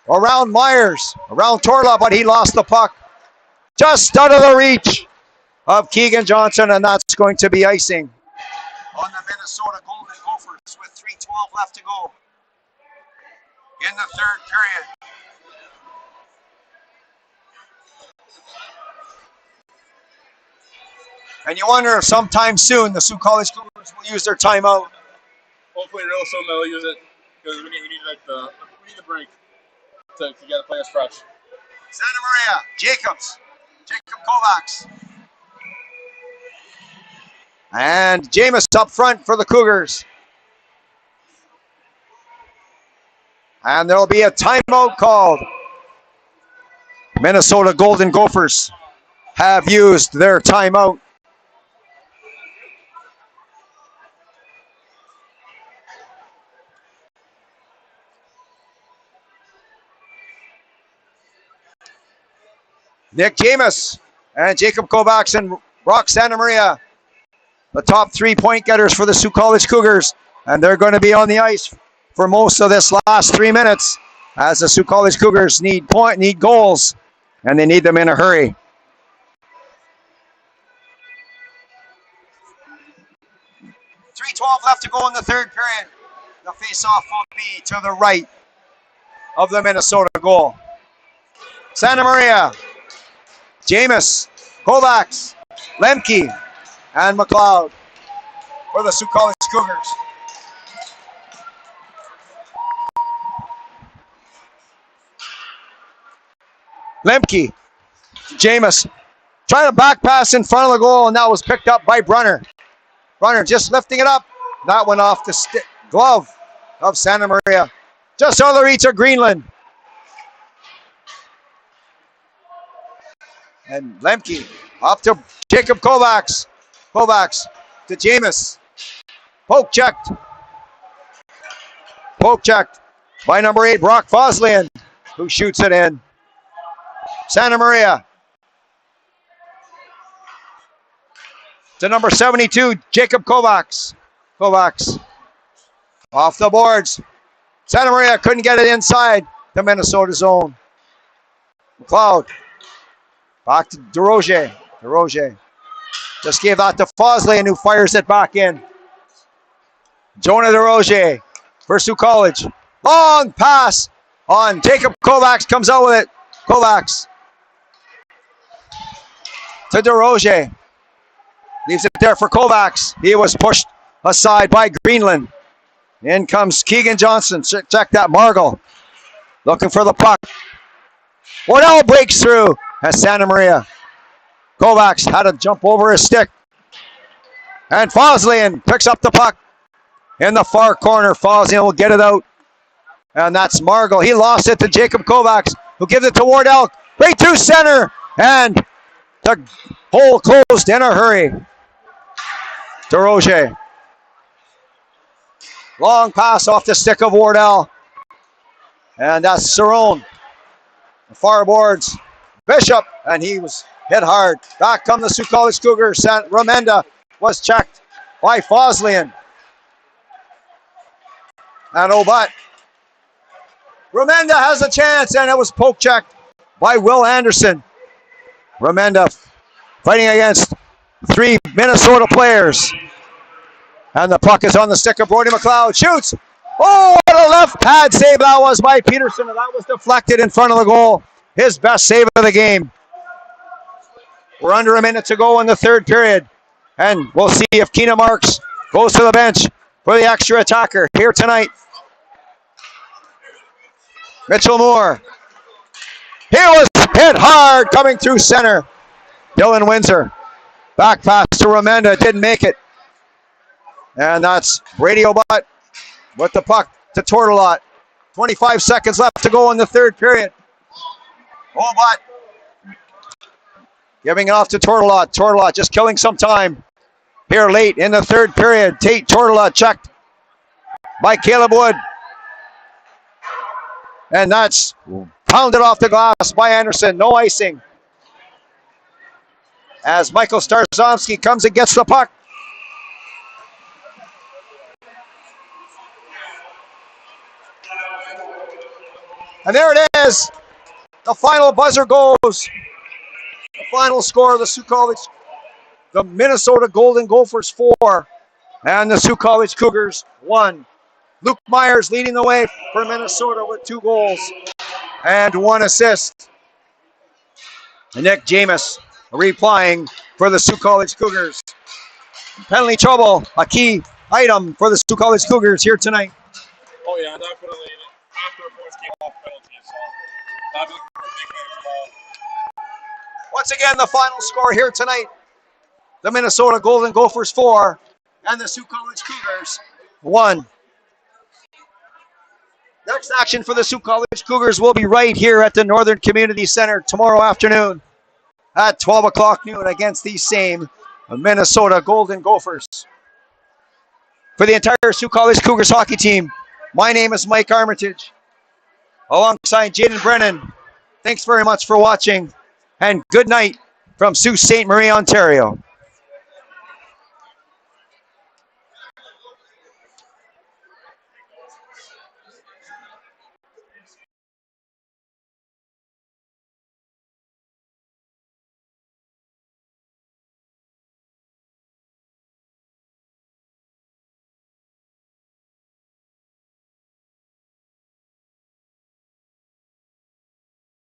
Around Myers, around Torla, but he lost the puck. Just out of the reach of Keegan Johnson, and that's going to be icing on the Minnesota Golden Gophers with 3:12 left to go in the third period. And you wonder if sometime soon the Sault College Cougars will use their timeout. Hopefully real soon they'll use it because we need the break to get the players fresh. Santa Maria, Jacob Kovacs. And Jameis up front for the Cougars. And there'll be a timeout called. Minnesota Golden Gophers have used their timeout. Nick Jameis and Jacob Kovacs and Brock Santa Maria, the top 3 point getters for the Sault College Cougars. And they're going to be on the ice for most of this last 3 minutes as the Sault College Cougars need goals, and they need them in a hurry. .312 left to go in the third period. The face-off will be to the right of the Minnesota goal. Santa Maria, Jameis, Kovacs, Lemke, and McLeod for the Sault College Cougars. Lemke, Jameis, trying to back pass in front of the goal, and that was picked up by Brunner. Brunner just lifting it up. That went off the glove of Santa Maria. Just out of the reach of Greenland. And Lemke up to Jacob Kovacs. Kovacs to Jameis. Poke checked. Poke checked by number 8, Brock Foslian, who shoots it in. Santa Maria to number 72, Jacob Kovacs. Kovacs off the boards. Santa Maria couldn't get it inside the Minnesota zone. McLeod back to DeRoger. DeRoger just gave that to Foslian, who fires it back in. Jonah DeRoger for Sault College. Long pass on Jacob Kovacs, comes out with it. Kovacs to DeRoger. Leaves it there for Kovacs. He was pushed aside by Greenland. In comes Keegan Johnson. Check that. Margel looking for the puck. Wardell breaks through as Santa Maria. Kovacs had to jump over his stick. And Foslian picks up the puck in the far corner. Foslian will get it out. And that's Margel. He lost it to Jacob Kovacs, who gives it to Wardell. Right through center. And the hole closed in a hurry. DeRoger. Long pass off the stick of Wardell. And that's Cerrone. The far boards. Bishop. And he was hit hard. Back come the Sault College Cougars. Romenda was checked by Foslian. And Obat. Romenda has a chance, and it was poke checked by Will Anderson. Romenda fighting against 3 Minnesota players. And the puck is on the stick of Brody McLeod. Shoots. Oh, what a left pad save that was by Peterson. And that was deflected in front of the goal. His best save of the game. We're under a minute to go in the third period. And we'll see if Keena Marks goes to the bench for the extra attacker here tonight. Mitchell Moore. He was hit hard coming through center. Dylan Windsor. Back pass to Romenda. Didn't make it. And that's Brady Obat with the puck to Tortolot. 25 seconds left to go in the third period. Obat giving it off to Tortolot. Tortolot just killing some time here late in the third period. Tate Tortolot checked by Caleb Wood. And that's pounded off the glass by Anderson. No icing. As Michael Starzomski comes and gets the puck. And there it is. The final buzzer goes. The final score of the Sault College, the Minnesota Golden Gophers 4 and the Sault College Cougars 1. Luke Myers leading the way for Minnesota with 2 goals and 1 assist. And Nick James replying for the Sault College Cougars. Penalty trouble, a key item for the Sault College Cougars here tonight. Oh yeah, definitely. After points came off penalties, so not looking for a big man tomorrow. Once again, the final score here tonight: the Minnesota Golden Gophers 4 and the Sault College Cougars 1. Next action for the Sault College Cougars will be right here at the Northern Community Center tomorrow afternoon at 12 o'clock noon against these same Minnesota Golden Gophers. For the entire Sault College Cougars hockey team, my name is Mike Armitage, alongside Jaden Brennan. Thanks very much for watching, and good night from Sault Ste. Marie, Ontario.